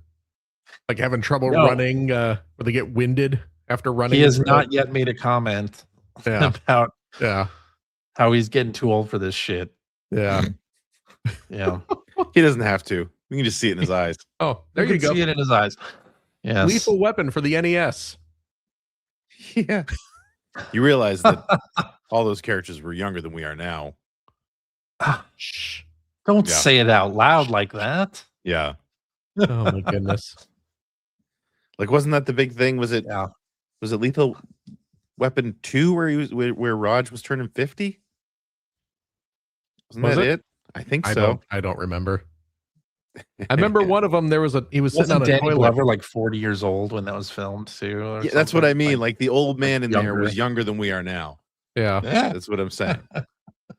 Speaker 2: like having trouble
Speaker 3: No.
Speaker 2: running, where they get winded after running?
Speaker 3: He has
Speaker 2: for,
Speaker 3: not yet made a comment
Speaker 2: Yeah.
Speaker 3: about
Speaker 2: Yeah.
Speaker 3: how he's getting too old for this shit.
Speaker 2: Yeah.
Speaker 3: Yeah.
Speaker 1: He doesn't have to. We can just see it in his eyes.
Speaker 2: Oh, there you
Speaker 3: can
Speaker 2: go.
Speaker 3: see it in his eyes. Yes.
Speaker 2: Lethal Weapon for the NES.
Speaker 1: Yeah. You realize that all those characters were younger than we are now.
Speaker 2: Shh.
Speaker 3: Don't
Speaker 1: Yeah.
Speaker 3: say it out loud like that.
Speaker 1: Yeah.
Speaker 2: Oh my goodness.
Speaker 1: Like, wasn't that the big thing? Was it
Speaker 3: Yeah.
Speaker 1: Lethal Weapon 2 where he was where Raj was turning 50? Wasn't
Speaker 2: Was
Speaker 1: that
Speaker 2: it?
Speaker 1: it? I think so.
Speaker 2: I don't remember. I remember one of them. He was sitting on
Speaker 3: Wasn't
Speaker 2: a
Speaker 3: Danny
Speaker 2: toilet.
Speaker 3: Glover like 40 years old when that was filmed too? Or
Speaker 1: Yeah, that's what
Speaker 3: something?
Speaker 1: I mean. Like the old man in there
Speaker 3: younger.
Speaker 1: was younger than we are now.
Speaker 2: Yeah.
Speaker 1: That's what I'm saying.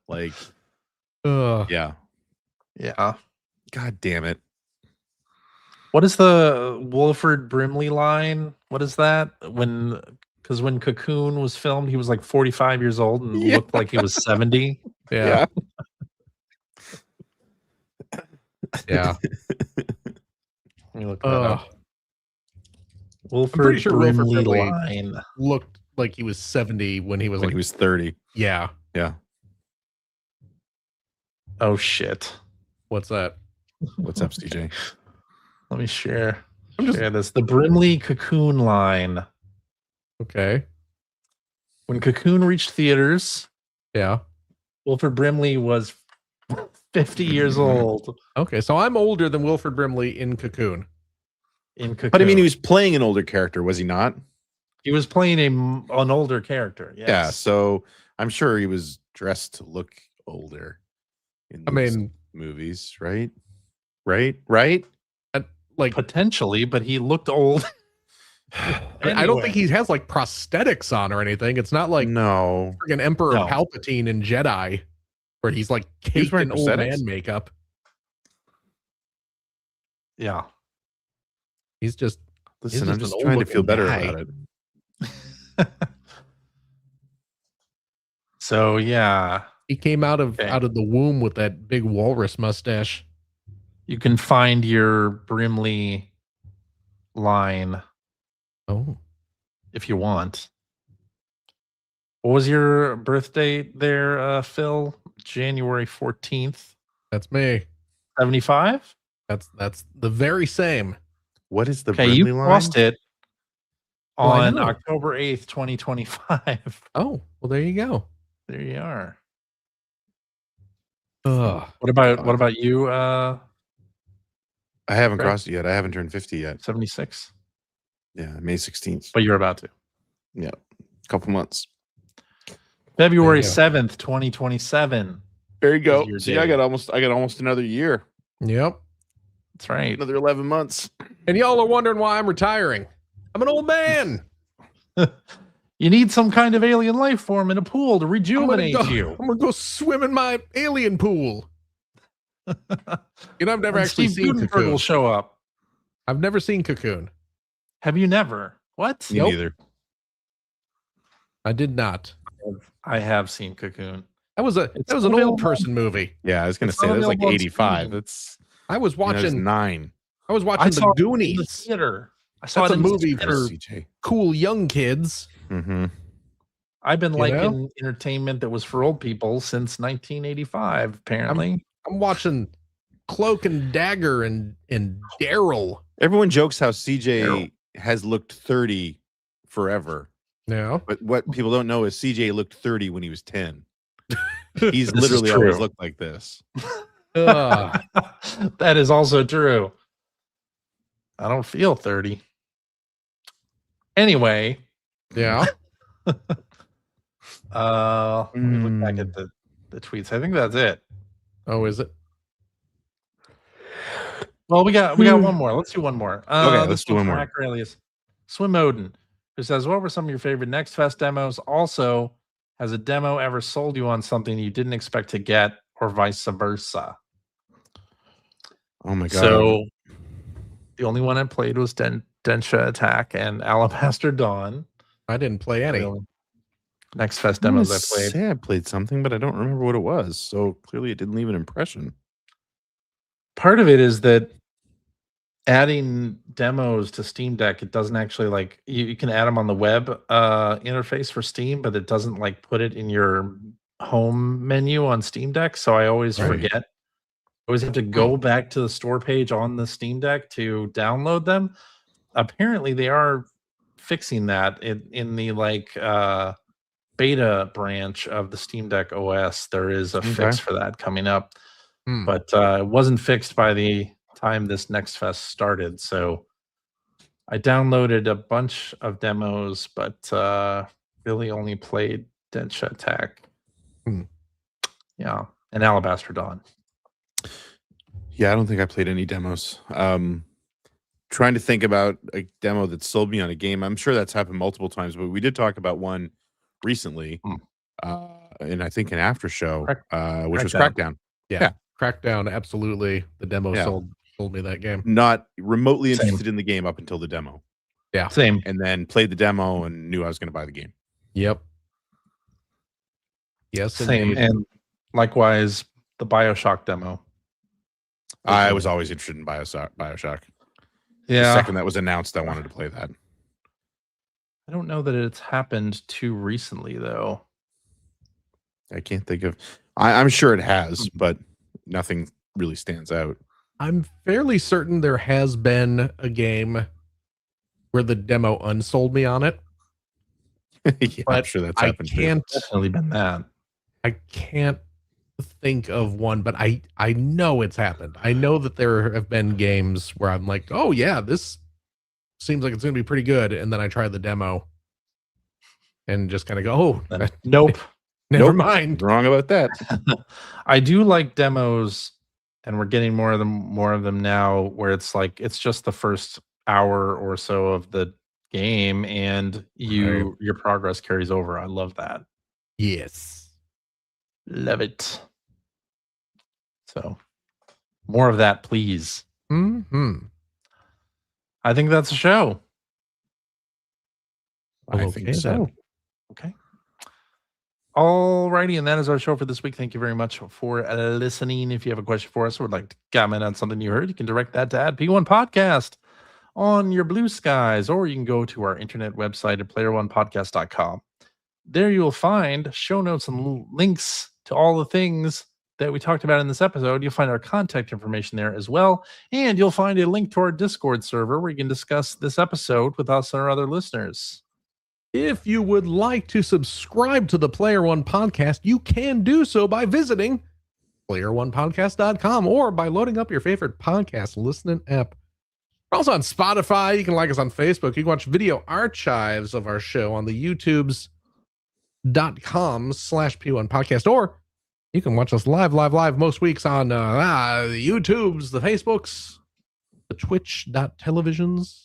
Speaker 1: Like,
Speaker 2: Ugh.
Speaker 1: yeah.
Speaker 3: Yeah.
Speaker 1: God damn it.
Speaker 3: What is the Wilford Brimley line? What is that? Because when Cocoon was filmed, he was like 45 years old and looked like he was 70.
Speaker 2: Yeah. Yeah.
Speaker 3: Let me look that up. Wilford
Speaker 2: pretty sure Wilford
Speaker 3: Brimley
Speaker 2: Brimley
Speaker 3: line.
Speaker 2: Looked like he was 70 when he was
Speaker 1: When he was 30.
Speaker 2: Yeah.
Speaker 1: Yeah.
Speaker 3: Oh shit.
Speaker 2: What's that?
Speaker 1: What's up, CJ?
Speaker 3: Let me share this. The Brimley Cocoon line.
Speaker 2: Okay.
Speaker 3: When Cocoon reached theaters,
Speaker 2: Yeah.
Speaker 3: Wilford Brimley was 50 years old.
Speaker 2: Okay, so I'm older than Wilford Brimley in Cocoon.
Speaker 1: But I mean, he was playing an older character, was he not?
Speaker 3: He was playing an older character. Yes.
Speaker 1: Yeah, so I'm sure he was dressed to look older in those movies, right? Right?
Speaker 2: Like
Speaker 3: potentially, but he looked old.
Speaker 2: I don't think he has like prosthetics on or anything. It's not like friggin' Emperor Palpatine in Jedi, where he's like caked in old man makeup.
Speaker 3: Yeah.
Speaker 2: He's just
Speaker 1: listen. I'm just trying to feel better about it.
Speaker 3: So yeah,
Speaker 2: he came out of the womb with that big walrus mustache.
Speaker 3: You can find your Brimley line.
Speaker 2: Oh,
Speaker 3: if you want. What was your birthday there, Phil? January 14th.
Speaker 2: That's me.
Speaker 3: 75?
Speaker 2: That's the very same.
Speaker 1: What is the
Speaker 3: Brimley line? Okay, you lost it on October 8th, 2025.
Speaker 2: Oh, well, there you go.
Speaker 3: There you are.
Speaker 2: Ugh.
Speaker 3: What about you?
Speaker 1: I haven't crossed it yet. I haven't turned 50 yet.
Speaker 3: 76?
Speaker 1: Yeah, May 16th.
Speaker 3: But you're about to.
Speaker 1: Yeah, a couple months.
Speaker 3: February 7th, 2027.
Speaker 1: There you go. See, I got almost another year.
Speaker 2: Yep.
Speaker 3: That's right.
Speaker 1: Another 11 months.
Speaker 2: And y'all are wondering why I'm retiring. I'm an old man.
Speaker 3: You need some kind of alien life form in a pool to rejuvenate you.
Speaker 2: I'm gonna go swim in my alien pool. You know, I've never actually seen Cocoon.
Speaker 3: Will show up.
Speaker 2: I've never seen Cocoon.
Speaker 3: Have you never? What?
Speaker 1: Me neither.
Speaker 2: I did not.
Speaker 3: I have seen Cocoon.
Speaker 2: That was an old person movie.
Speaker 1: Yeah, I was gonna say that was like 85.
Speaker 2: I was watching
Speaker 1: 9.
Speaker 2: I was watching the Goonies
Speaker 3: in the theater. I saw
Speaker 2: That's
Speaker 3: it
Speaker 2: a movie for cool young kids.
Speaker 1: Mm-hmm.
Speaker 3: I've been liking entertainment that was for old people since 1985. Apparently,
Speaker 2: I'm watching Cloak and Dagger and Daryl.
Speaker 1: Everyone jokes how CJ has looked 30 forever.
Speaker 2: Yeah,
Speaker 1: but what people don't know is CJ looked 30 when he was 10. He's literally always looked like this.
Speaker 3: That is also true. I don't feel 30. Anyway,
Speaker 2: yeah.
Speaker 3: Let me look back at the tweets. I think that's it.
Speaker 2: Oh, is it?
Speaker 3: Well, we got one more. Let's do one more.
Speaker 1: Okay, let's do one more.
Speaker 3: Alias Swim Odin, who says, "What were some of your favorite Next Fest demos? Also, has a demo ever sold you on something you didn't expect to get, or vice versa?"
Speaker 1: Oh my god!
Speaker 3: So the only one I played was Densha Attack and Alabaster Dawn.
Speaker 2: I didn't play any.
Speaker 3: Next Fest demos I played.
Speaker 1: I played something, but I don't remember what it was. So clearly, it didn't leave an impression.
Speaker 3: Part of it is that adding demos to Steam Deck, it doesn't actually like you can add them on the web interface for Steam, but it doesn't like put it in your home menu on Steam Deck. So I always forget. I always have to go back to the store page on the Steam Deck to download them. Apparently, they are fixing that in the like beta branch of the Steam Deck OS. There is a fix for that coming up, but it wasn't fixed by the time this Next Fest started. So I downloaded a bunch of demos, but really only played Densha Attack. Yeah, and Alabaster Dawn.
Speaker 1: Yeah, I don't think I played any demos. Trying to think about a demo that sold me on a game. I'm sure that's happened multiple times, but we did talk about one recently, and I think an after show, which was Crackdown.
Speaker 2: Yeah. Crackdown, absolutely. The demo sold me that game.
Speaker 1: Not remotely
Speaker 3: Same.
Speaker 1: interested in the game up until the demo.
Speaker 2: Yeah.
Speaker 3: Same.
Speaker 1: And then played the demo and knew I was going to buy the game.
Speaker 2: Yep. Yes,
Speaker 3: Same.
Speaker 2: indeed.
Speaker 3: And likewise, the BioShock demo.
Speaker 1: I was always interested in BioShock. The
Speaker 3: Yeah.
Speaker 1: second that was announced, I wanted to play that.
Speaker 3: I don't know that it's happened too recently, though.
Speaker 1: I can't think of. I'm sure it has, but nothing really stands out.
Speaker 2: I'm fairly certain there has been a game where the demo unsold me on it.
Speaker 1: Yeah, I'm sure that's
Speaker 2: I
Speaker 1: happened.
Speaker 2: can't.
Speaker 3: Definitely been that.
Speaker 2: I can't think of one, but I know it's happened. I know that there have been games where I'm like, oh yeah, this seems like it's going to be pretty good, and then I try the demo and just kind of go, oh,
Speaker 3: Nope.
Speaker 2: never
Speaker 1: Nope.
Speaker 2: mind.
Speaker 1: Wrong about that.
Speaker 3: I do like demos, and we're getting more of them now, where it's like it's just the first hour or so of the game, and your progress carries over. I love that.
Speaker 2: Yes.
Speaker 3: Love it. So, more of that, please.
Speaker 2: Hmm.
Speaker 3: I think that's a show.
Speaker 1: I think so.
Speaker 3: Okay. Alrighty, and that is our show for this week. Thank you very much for listening. If you have a question for us or would like to comment on something you heard, you can direct that to @P1 Podcast on your blue skies, or you can go to our internet website at player1podcast.com. There you will find show notes and links to all the things that we talked about in this episode. You'll find our contact information there as well, and you'll find a link to our Discord server where you can discuss this episode with us and our other listeners.
Speaker 2: If you would like to subscribe to the Player One Podcast, you can do so by visiting player1podcast.com or by loading up your favorite podcast listening app. We're also on Spotify. You can like us on Facebook. You can watch video archives of our show on the youtubes.com/P1 Podcast, or you can watch us live most weeks on the YouTubes, the Facebooks, the Twitch.televisions.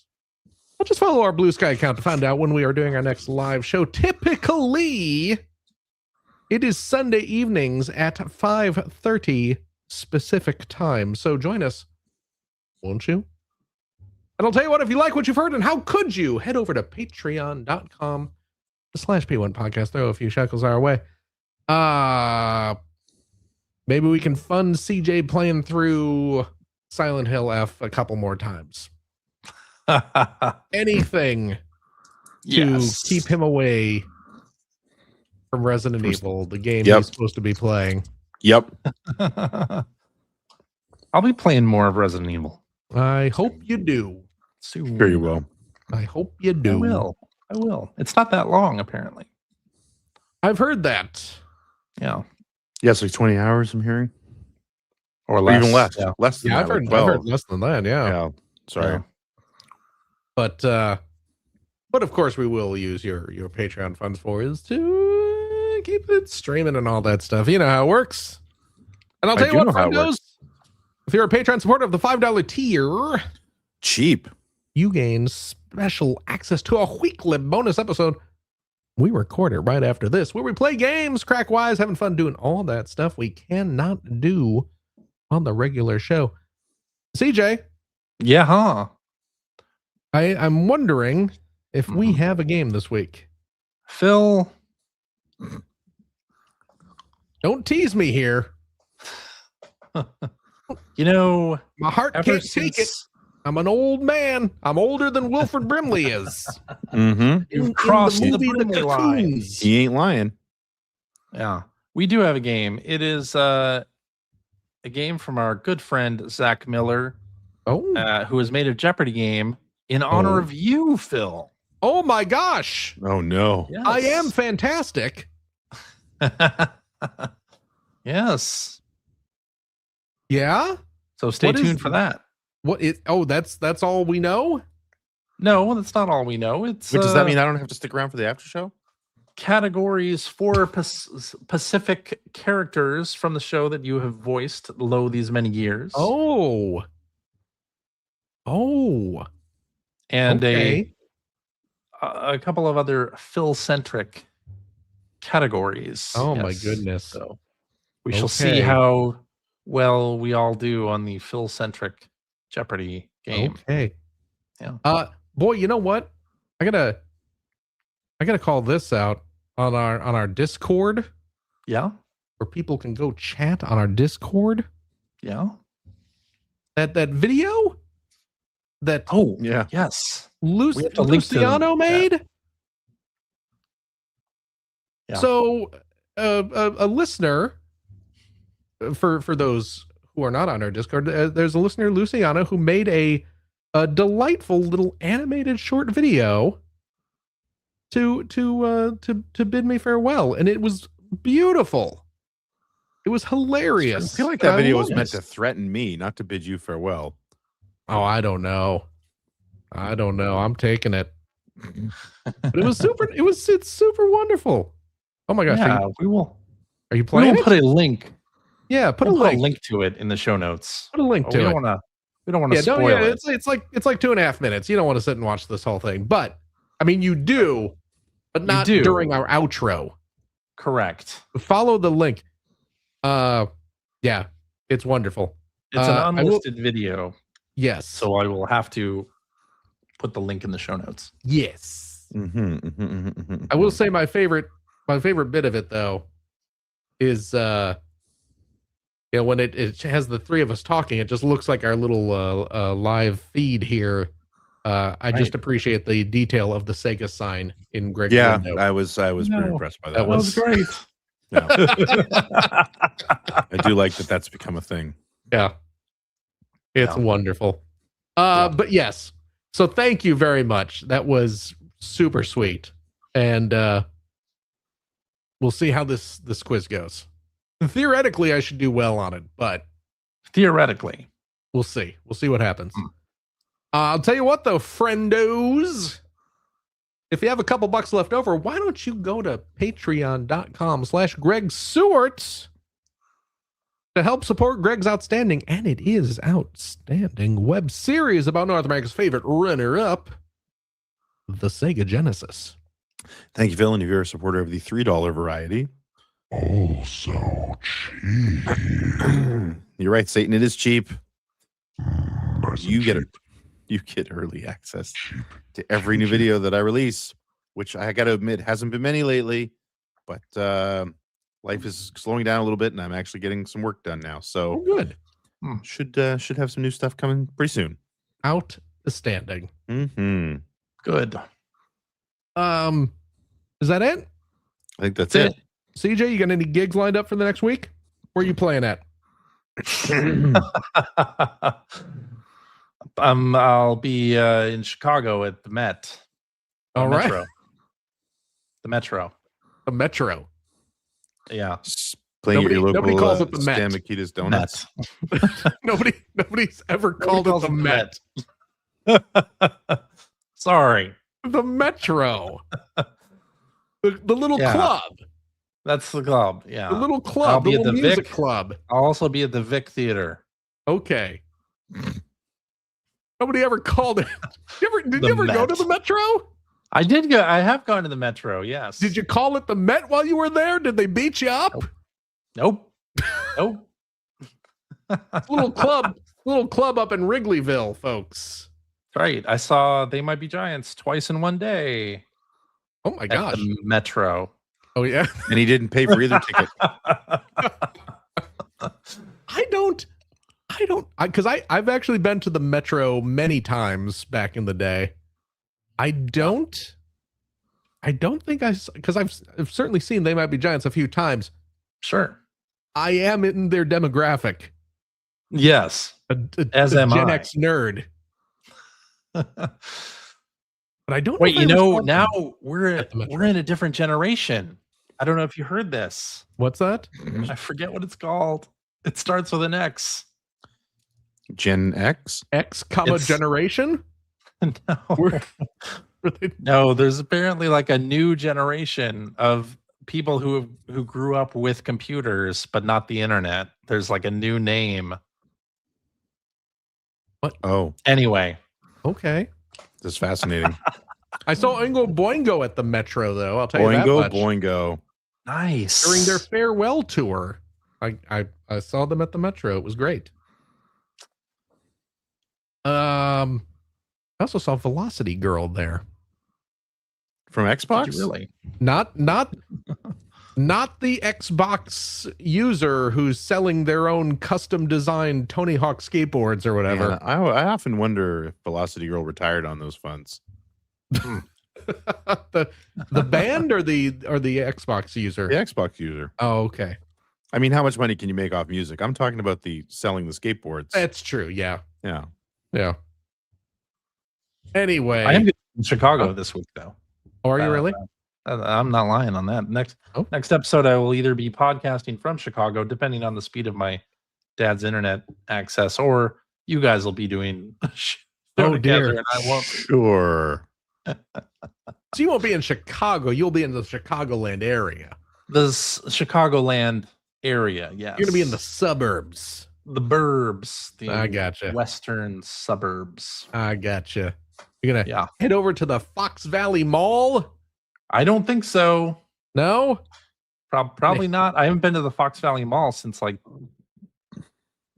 Speaker 2: Or just follow our Blue Sky account to find out when we are doing our next live show. Typically, it is Sunday evenings at 5:30 specific time. So join us, won't you? And I'll tell you what, if you like what you've heard, and how could you, head over to patreon.com/P1 Podcast. Throw a few shekels our way. Maybe we can fund CJ playing through Silent Hill F a couple more times. Anything to keep him away from Resident Evil, the game he's supposed to be playing.
Speaker 1: Yep.
Speaker 3: I'll be playing more of Resident Evil.
Speaker 2: I hope you do.
Speaker 3: Soon.
Speaker 1: Sure you will.
Speaker 2: I hope you do.
Speaker 3: I will. It's not that long, apparently.
Speaker 2: I've heard that.
Speaker 3: Yeah.
Speaker 1: Yeah, it's like 20 hours, I'm hearing.
Speaker 3: Or less.
Speaker 1: Even less.
Speaker 3: Yeah.
Speaker 1: Less than
Speaker 2: Yeah,
Speaker 1: that,
Speaker 2: I've heard less than that. Yeah.
Speaker 1: Sorry.
Speaker 3: Yeah.
Speaker 2: But of course we will use your Patreon funds for is to keep it streaming and all that stuff. You know how it works. And I'll tell you what, friendos, if you're a Patreon supporter of the $5 tier,
Speaker 1: cheap,
Speaker 2: you gain special access to a weekly bonus episode. We record it right after this, where we play games, crack wise, having fun doing all that stuff we cannot do on the regular show. CJ.
Speaker 3: Yeah, huh?
Speaker 2: I'm wondering if we have a game this week.
Speaker 3: Phil.
Speaker 2: Don't tease me here.
Speaker 3: You know,
Speaker 2: my heart can't take it. I'm an old man. I'm older than Wilford Brimley is.
Speaker 1: Mm-hmm.
Speaker 3: You've crossed the
Speaker 2: movie
Speaker 3: Brimley line.
Speaker 1: He ain't lying.
Speaker 3: Yeah. We do have a game. It is a game from our good friend, Zach Miller, who has made a Jeopardy game in honor of you, Phil.
Speaker 2: Oh my gosh.
Speaker 1: Oh no.
Speaker 3: Yes.
Speaker 2: I am fantastic.
Speaker 3: Yes.
Speaker 2: Yeah?
Speaker 3: So stay tuned for that.
Speaker 2: What is that's all we know?
Speaker 3: No, that's not all we know. It's
Speaker 1: Wait, does that mean I don't have to stick around for the after show?
Speaker 3: categories for Pacific characters from the show that you have voiced lo these many years.
Speaker 2: Oh.
Speaker 3: And
Speaker 2: okay.
Speaker 3: a couple of other Phil-centric categories.
Speaker 2: Oh my
Speaker 3: Yes.
Speaker 2: goodness.
Speaker 3: So we shall see
Speaker 2: Okay.
Speaker 3: how well we all do on the Phil-centric Jeopardy game.
Speaker 2: Okay.
Speaker 3: Yeah.
Speaker 2: Boy, you know what? I gotta call this out on our Discord,
Speaker 3: Yeah.
Speaker 2: where people can go chat on our Discord.
Speaker 3: Yeah.
Speaker 2: That video that
Speaker 3: Oh,
Speaker 1: Yeah.
Speaker 3: yes. We have to link to
Speaker 2: Luciano
Speaker 3: that.
Speaker 2: made.
Speaker 3: Yeah.
Speaker 2: So a listener, for those who are not on our Discord, there's a listener, Luciano, who made a delightful little animated short video to bid me farewell, and it was beautiful. It was hilarious.
Speaker 1: I feel like
Speaker 2: And
Speaker 1: that video was
Speaker 2: loved
Speaker 1: meant
Speaker 2: it.
Speaker 1: to threaten me, not to bid you farewell.
Speaker 2: Oh, I don't know. I'm taking it. But it was super. It's super wonderful. Oh my gosh!
Speaker 3: Yeah, we will.
Speaker 2: Are you
Speaker 3: We
Speaker 2: playing?
Speaker 3: will put a link.
Speaker 2: Yeah, put a
Speaker 3: We'll
Speaker 2: link.
Speaker 3: to it in the show notes.
Speaker 2: Put a link
Speaker 3: We
Speaker 2: to
Speaker 3: don't
Speaker 2: it.
Speaker 3: want to. We don't want to
Speaker 2: Yeah,
Speaker 3: spoil it.
Speaker 2: it's like 2.5 minutes. You don't want to sit and watch this whole thing, but I mean, you do, but
Speaker 3: You
Speaker 2: not
Speaker 3: do.
Speaker 2: during our outro.
Speaker 3: Correct.
Speaker 2: Follow the link. Yeah, it's wonderful.
Speaker 3: It's an
Speaker 2: I will-
Speaker 3: unlisted video,
Speaker 2: Yes.
Speaker 3: so I will have to put the link in the show notes.
Speaker 2: yes.
Speaker 1: Mm-hmm,
Speaker 2: I will say my favorite bit of it though is when it has the three of us talking, it just looks like our little live feed here. I just
Speaker 3: Right.
Speaker 2: appreciate the detail of the Sega sign in Greg's
Speaker 1: Yeah,
Speaker 2: window.
Speaker 1: I was pretty
Speaker 3: No.
Speaker 1: impressed by that.
Speaker 2: That was-
Speaker 3: great.
Speaker 1: No, I do like that. That's become a thing.
Speaker 2: Yeah. It's
Speaker 3: Yeah.
Speaker 2: wonderful.
Speaker 3: Yeah.
Speaker 2: But yes. So thank you very much. That was super sweet. And we'll see how this quiz goes. Theoretically, I should do well on it, but
Speaker 3: Theoretically.
Speaker 2: we'll see. We'll see what happens. I'll tell you what though, friendos. If you have a couple bucks left over, why don't you go to patreon.com/Greg Sewart to help support Greg's outstanding, and it is outstanding, web series about North America's favorite runner-up, the Sega Genesis.
Speaker 1: Thank you, Phil. And if you're a supporter of the $3 variety,
Speaker 5: Oh, so cheap.
Speaker 1: you're right, Satan. It is cheap.
Speaker 5: Nice
Speaker 1: You
Speaker 5: and
Speaker 1: get
Speaker 5: cheap.
Speaker 1: it. You get early access to every new video that I release, which I got to admit hasn't been many lately, but life is slowing down a little bit, and I'm actually getting some work done now.
Speaker 2: Oh,
Speaker 1: So
Speaker 2: good.
Speaker 1: should have some new stuff coming pretty soon.
Speaker 2: Outstanding.
Speaker 1: Mm-hmm.
Speaker 3: Good.
Speaker 2: Is that it?
Speaker 1: I think that's it.
Speaker 2: CJ, you got any gigs lined up for the next week? Where are you playing at?
Speaker 3: I'll be in Chicago at the Met.
Speaker 2: All right.
Speaker 3: Metro. The Metro.
Speaker 2: The Metro.
Speaker 3: Yeah.
Speaker 1: Playing
Speaker 2: Nobody-
Speaker 1: at your local
Speaker 2: nobody calls it the
Speaker 1: Stan
Speaker 2: Met.
Speaker 1: Mikita's Donuts.
Speaker 2: Nobody's ever called it the Met.
Speaker 3: Sorry.
Speaker 2: The Metro. The little
Speaker 3: Yeah.
Speaker 2: club.
Speaker 3: That's the club. Yeah.
Speaker 2: The little
Speaker 3: I'll
Speaker 2: club.
Speaker 3: be
Speaker 2: The
Speaker 3: at
Speaker 2: little
Speaker 3: the
Speaker 2: music
Speaker 3: Vic.
Speaker 2: club.
Speaker 3: I'll also be at the Vic Theater.
Speaker 2: Okay. Nobody ever called it. Did
Speaker 3: The
Speaker 2: you ever go
Speaker 3: Met.
Speaker 2: to the Metro?
Speaker 3: I did go. I have gone to the Metro. Yes.
Speaker 2: Did you call it the Met while you were there? Did they beat you up?
Speaker 3: Nope. Nope.
Speaker 2: Little club up in Wrigleyville, folks.
Speaker 3: Right. I saw They Might Be Giants twice in one day
Speaker 2: Oh my
Speaker 3: at
Speaker 2: gosh.
Speaker 3: the Metro.
Speaker 2: Oh yeah.
Speaker 1: And he didn't pay for either ticket.
Speaker 2: Because I've actually been to the Metro many times back in the day. I don't think because I've certainly seen They Might Be Giants a few times.
Speaker 3: Sure.
Speaker 2: I am in their demographic.
Speaker 3: Yes. As am
Speaker 2: Gen
Speaker 3: I.
Speaker 2: X nerd. But I don't
Speaker 3: Wait,
Speaker 2: know if I was called
Speaker 3: now
Speaker 2: them
Speaker 3: we're
Speaker 2: at the Metro.
Speaker 3: in a different generation. I don't know if you heard this.
Speaker 2: What's that?
Speaker 3: I forget what it's called. It starts with an X.
Speaker 1: Gen X?
Speaker 2: X, comma
Speaker 3: It's-
Speaker 2: generation?
Speaker 3: No.
Speaker 2: We're
Speaker 3: No, there's apparently like a new generation of people who grew up with computers but not the internet. There's like a new name.
Speaker 1: Oh,
Speaker 3: Anyway,
Speaker 2: Okay.
Speaker 1: this is fascinating.
Speaker 2: I saw Oingo Boingo at the Metro, though. I'll tell you that
Speaker 1: Boingo,
Speaker 2: much.
Speaker 1: boingo.
Speaker 3: nice.
Speaker 2: During their farewell tour, I saw them at the Metro. It was great. I also saw Velocity Girl there.
Speaker 1: From
Speaker 3: Did
Speaker 1: Xbox?
Speaker 3: you really?
Speaker 2: Not the Xbox user who's selling their own custom designed Tony Hawk skateboards or whatever.
Speaker 1: Man, I often wonder if Velocity Girl retired on those funds.
Speaker 2: the band or the Xbox user?
Speaker 1: The Xbox user.
Speaker 2: Oh, okay.
Speaker 1: I mean, how much money can you make off music? I'm talking about the selling the skateboards.
Speaker 2: That's true. Yeah.
Speaker 1: Yeah.
Speaker 2: Yeah. Anyway.
Speaker 3: I am in Chicago this week, though.
Speaker 2: Are you really?
Speaker 3: I'm not lying on that. Next episode, I will either be podcasting from Chicago, depending on the speed of my dad's internet access, or you guys will be doing a show
Speaker 2: Oh,
Speaker 3: together,
Speaker 2: dear.
Speaker 3: and I won't.
Speaker 1: Sure.
Speaker 2: So you won't be in Chicago. You'll be in the Chicagoland area.
Speaker 3: This Chicagoland area, yes.
Speaker 2: You're going to be in the suburbs.
Speaker 3: the burbs, the
Speaker 2: I gotcha.
Speaker 3: western suburbs.
Speaker 2: I gotcha. You're going to
Speaker 3: Yeah,
Speaker 2: head over to the Fox Valley Mall?
Speaker 3: I don't think so.
Speaker 2: No?
Speaker 3: Probably not. I haven't been to the Fox Valley Mall since like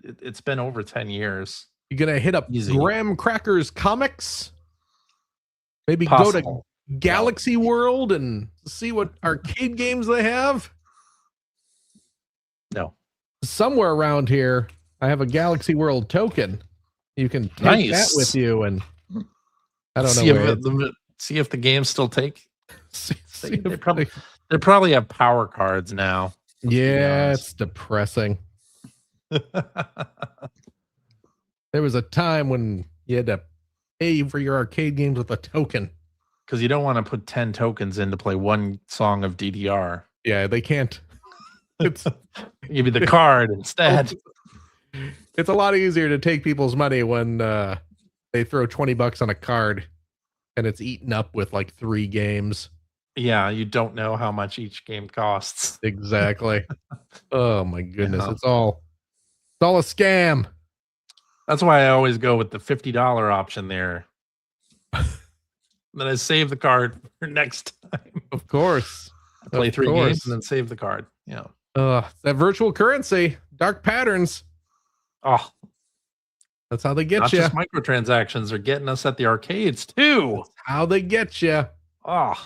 Speaker 3: it's been over 10 years.
Speaker 2: You're going to hit up
Speaker 3: Easy.
Speaker 2: Graham Cracker's Comics? Maybe go
Speaker 3: Possible.
Speaker 2: to Galaxy World and see what arcade games they have?
Speaker 3: No.
Speaker 2: Somewhere around here, I have a Galaxy World token. You can take that
Speaker 3: Nice.
Speaker 2: with you, and I don't
Speaker 3: see
Speaker 2: know.
Speaker 3: if
Speaker 2: where
Speaker 3: see if the games still take.
Speaker 2: see
Speaker 3: They
Speaker 2: if
Speaker 3: probably they probably have power cards now. Let's be
Speaker 2: yeah,
Speaker 3: honest.
Speaker 2: it's depressing. There was a time when you had to pay for your arcade games with a token.
Speaker 3: Because you don't want to put 10 tokens in to play one song of DDR.
Speaker 2: Yeah, they can't. It's
Speaker 3: Give you the card instead.
Speaker 2: it's a lot easier to take people's money when they throw $20 on a card and it's eaten up with like 3 games.
Speaker 3: Yeah, you don't know how much each game costs.
Speaker 2: Exactly. Oh my goodness.
Speaker 3: Yeah.
Speaker 2: It's all a scam.
Speaker 3: That's why I always go with the $50 option there. Then I save the card for next time.
Speaker 2: Of course.
Speaker 3: I play
Speaker 2: Of
Speaker 3: 3
Speaker 2: course.
Speaker 3: games and then save the card. Yeah.
Speaker 2: That virtual currency, dark patterns.
Speaker 3: Oh,
Speaker 2: That's how they get
Speaker 3: not
Speaker 2: you.
Speaker 3: just microtransactions are getting us at the arcades too.
Speaker 2: How they get you.
Speaker 3: Oh,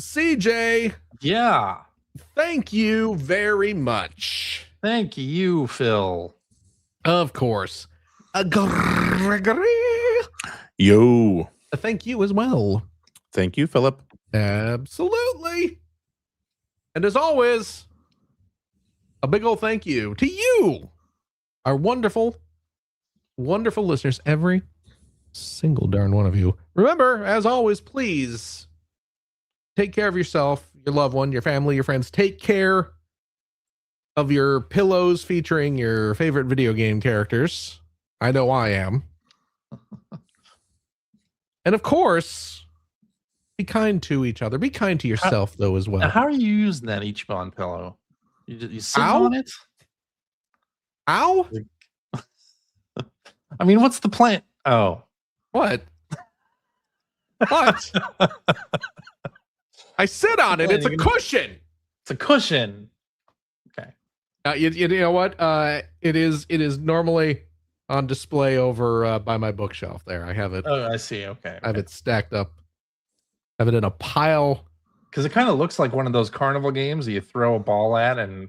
Speaker 2: CJ,
Speaker 3: yeah.
Speaker 2: thank you very much.
Speaker 3: Thank you, Phil.
Speaker 2: Of course. Gregory.
Speaker 1: Yo.
Speaker 2: Thank you as well.
Speaker 1: Thank you, Philip.
Speaker 2: Absolutely. And as always, a big old thank you to you, our wonderful, wonderful listeners, every single darn one of you. Remember, as always, please take care of yourself, your loved one, your family, your friends. Take care of your pillows featuring your favorite video game characters. I know I am. And of course, be kind to each other. Be kind to yourself, though, as
Speaker 3: Now,
Speaker 2: well.
Speaker 3: how are you using that Ichiban pillow? You sit
Speaker 2: Ow?
Speaker 3: on it?
Speaker 2: Ow?
Speaker 3: I mean, what's the plan? Oh,
Speaker 2: What? What? I sit on it. It's a cushion.
Speaker 3: it's a cushion. Okay.
Speaker 2: You know what? It is normally on display over by my bookshelf. There, I have it.
Speaker 3: Oh, I see. Okay.
Speaker 2: I have it stacked up. I have it in a pile.
Speaker 3: Because it kind of looks like one of those carnival games that you throw a ball at and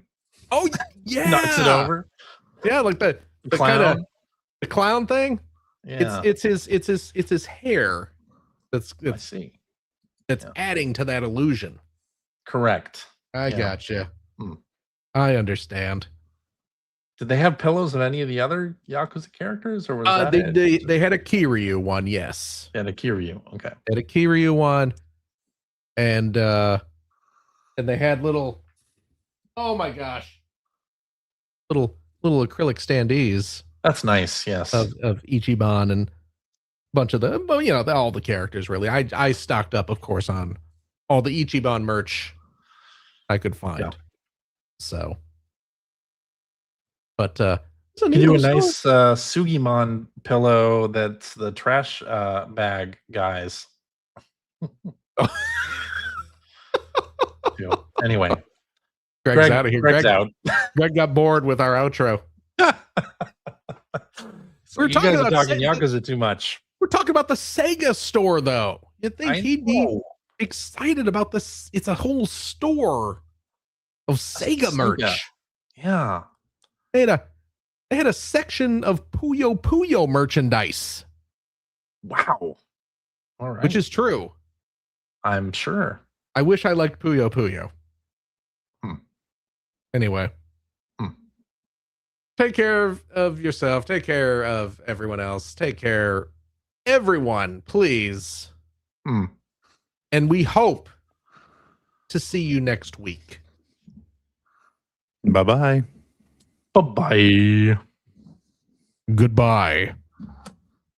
Speaker 2: Oh yeah,
Speaker 3: knocks it over.
Speaker 2: Yeah, like the
Speaker 3: Clown.
Speaker 2: kind of the clown thing.
Speaker 3: Yeah.
Speaker 2: It's his hair. That's
Speaker 3: I see.
Speaker 2: that's
Speaker 3: Yeah.
Speaker 2: adding to that illusion.
Speaker 3: Correct.
Speaker 2: I
Speaker 3: Yeah.
Speaker 2: gotcha.
Speaker 3: Hmm.
Speaker 2: I understand.
Speaker 3: Did they have pillows of any of the other Yakuza characters, or was that it?
Speaker 2: They had a Kiryu one, yes.
Speaker 3: And a Kiryu? Okay.
Speaker 2: They had a Kiryu one, and they had little, oh my gosh, little acrylic standees
Speaker 3: That's nice. Yes.
Speaker 2: of Ichiban, and bunch of the, well, all the characters really. I stocked up, of course, on all the Ichiban merch I could find.
Speaker 3: Yeah.
Speaker 2: So, but it's a
Speaker 3: You
Speaker 2: neat
Speaker 3: do a
Speaker 2: little
Speaker 3: nice
Speaker 2: store.
Speaker 3: Sugimon pillow that's the trash bag guys. Yeah. Anyway,
Speaker 2: Greg's out of here.
Speaker 3: Greg's out.
Speaker 2: Greg got bored with our outro.
Speaker 3: So
Speaker 2: We're
Speaker 3: you
Speaker 2: talking
Speaker 3: guys are
Speaker 2: about
Speaker 3: talking
Speaker 2: Sega.
Speaker 3: Yakuza too much.
Speaker 2: We're talking about the Sega store, though. You'd think
Speaker 3: I
Speaker 2: he'd be
Speaker 3: know.
Speaker 2: excited about this. It's a whole store of Sega merch.
Speaker 3: Yeah.
Speaker 2: They had a section of Puyo Puyo merchandise,
Speaker 3: Wow. All right.
Speaker 2: which is true.
Speaker 3: I'm sure.
Speaker 2: I wish I liked Puyo Puyo. Anyway. Take care of yourself. Take care of everyone else. Take care, everyone, please. And we hope to see you next week.
Speaker 1: Bye-bye.
Speaker 3: Bye-bye.
Speaker 2: Goodbye.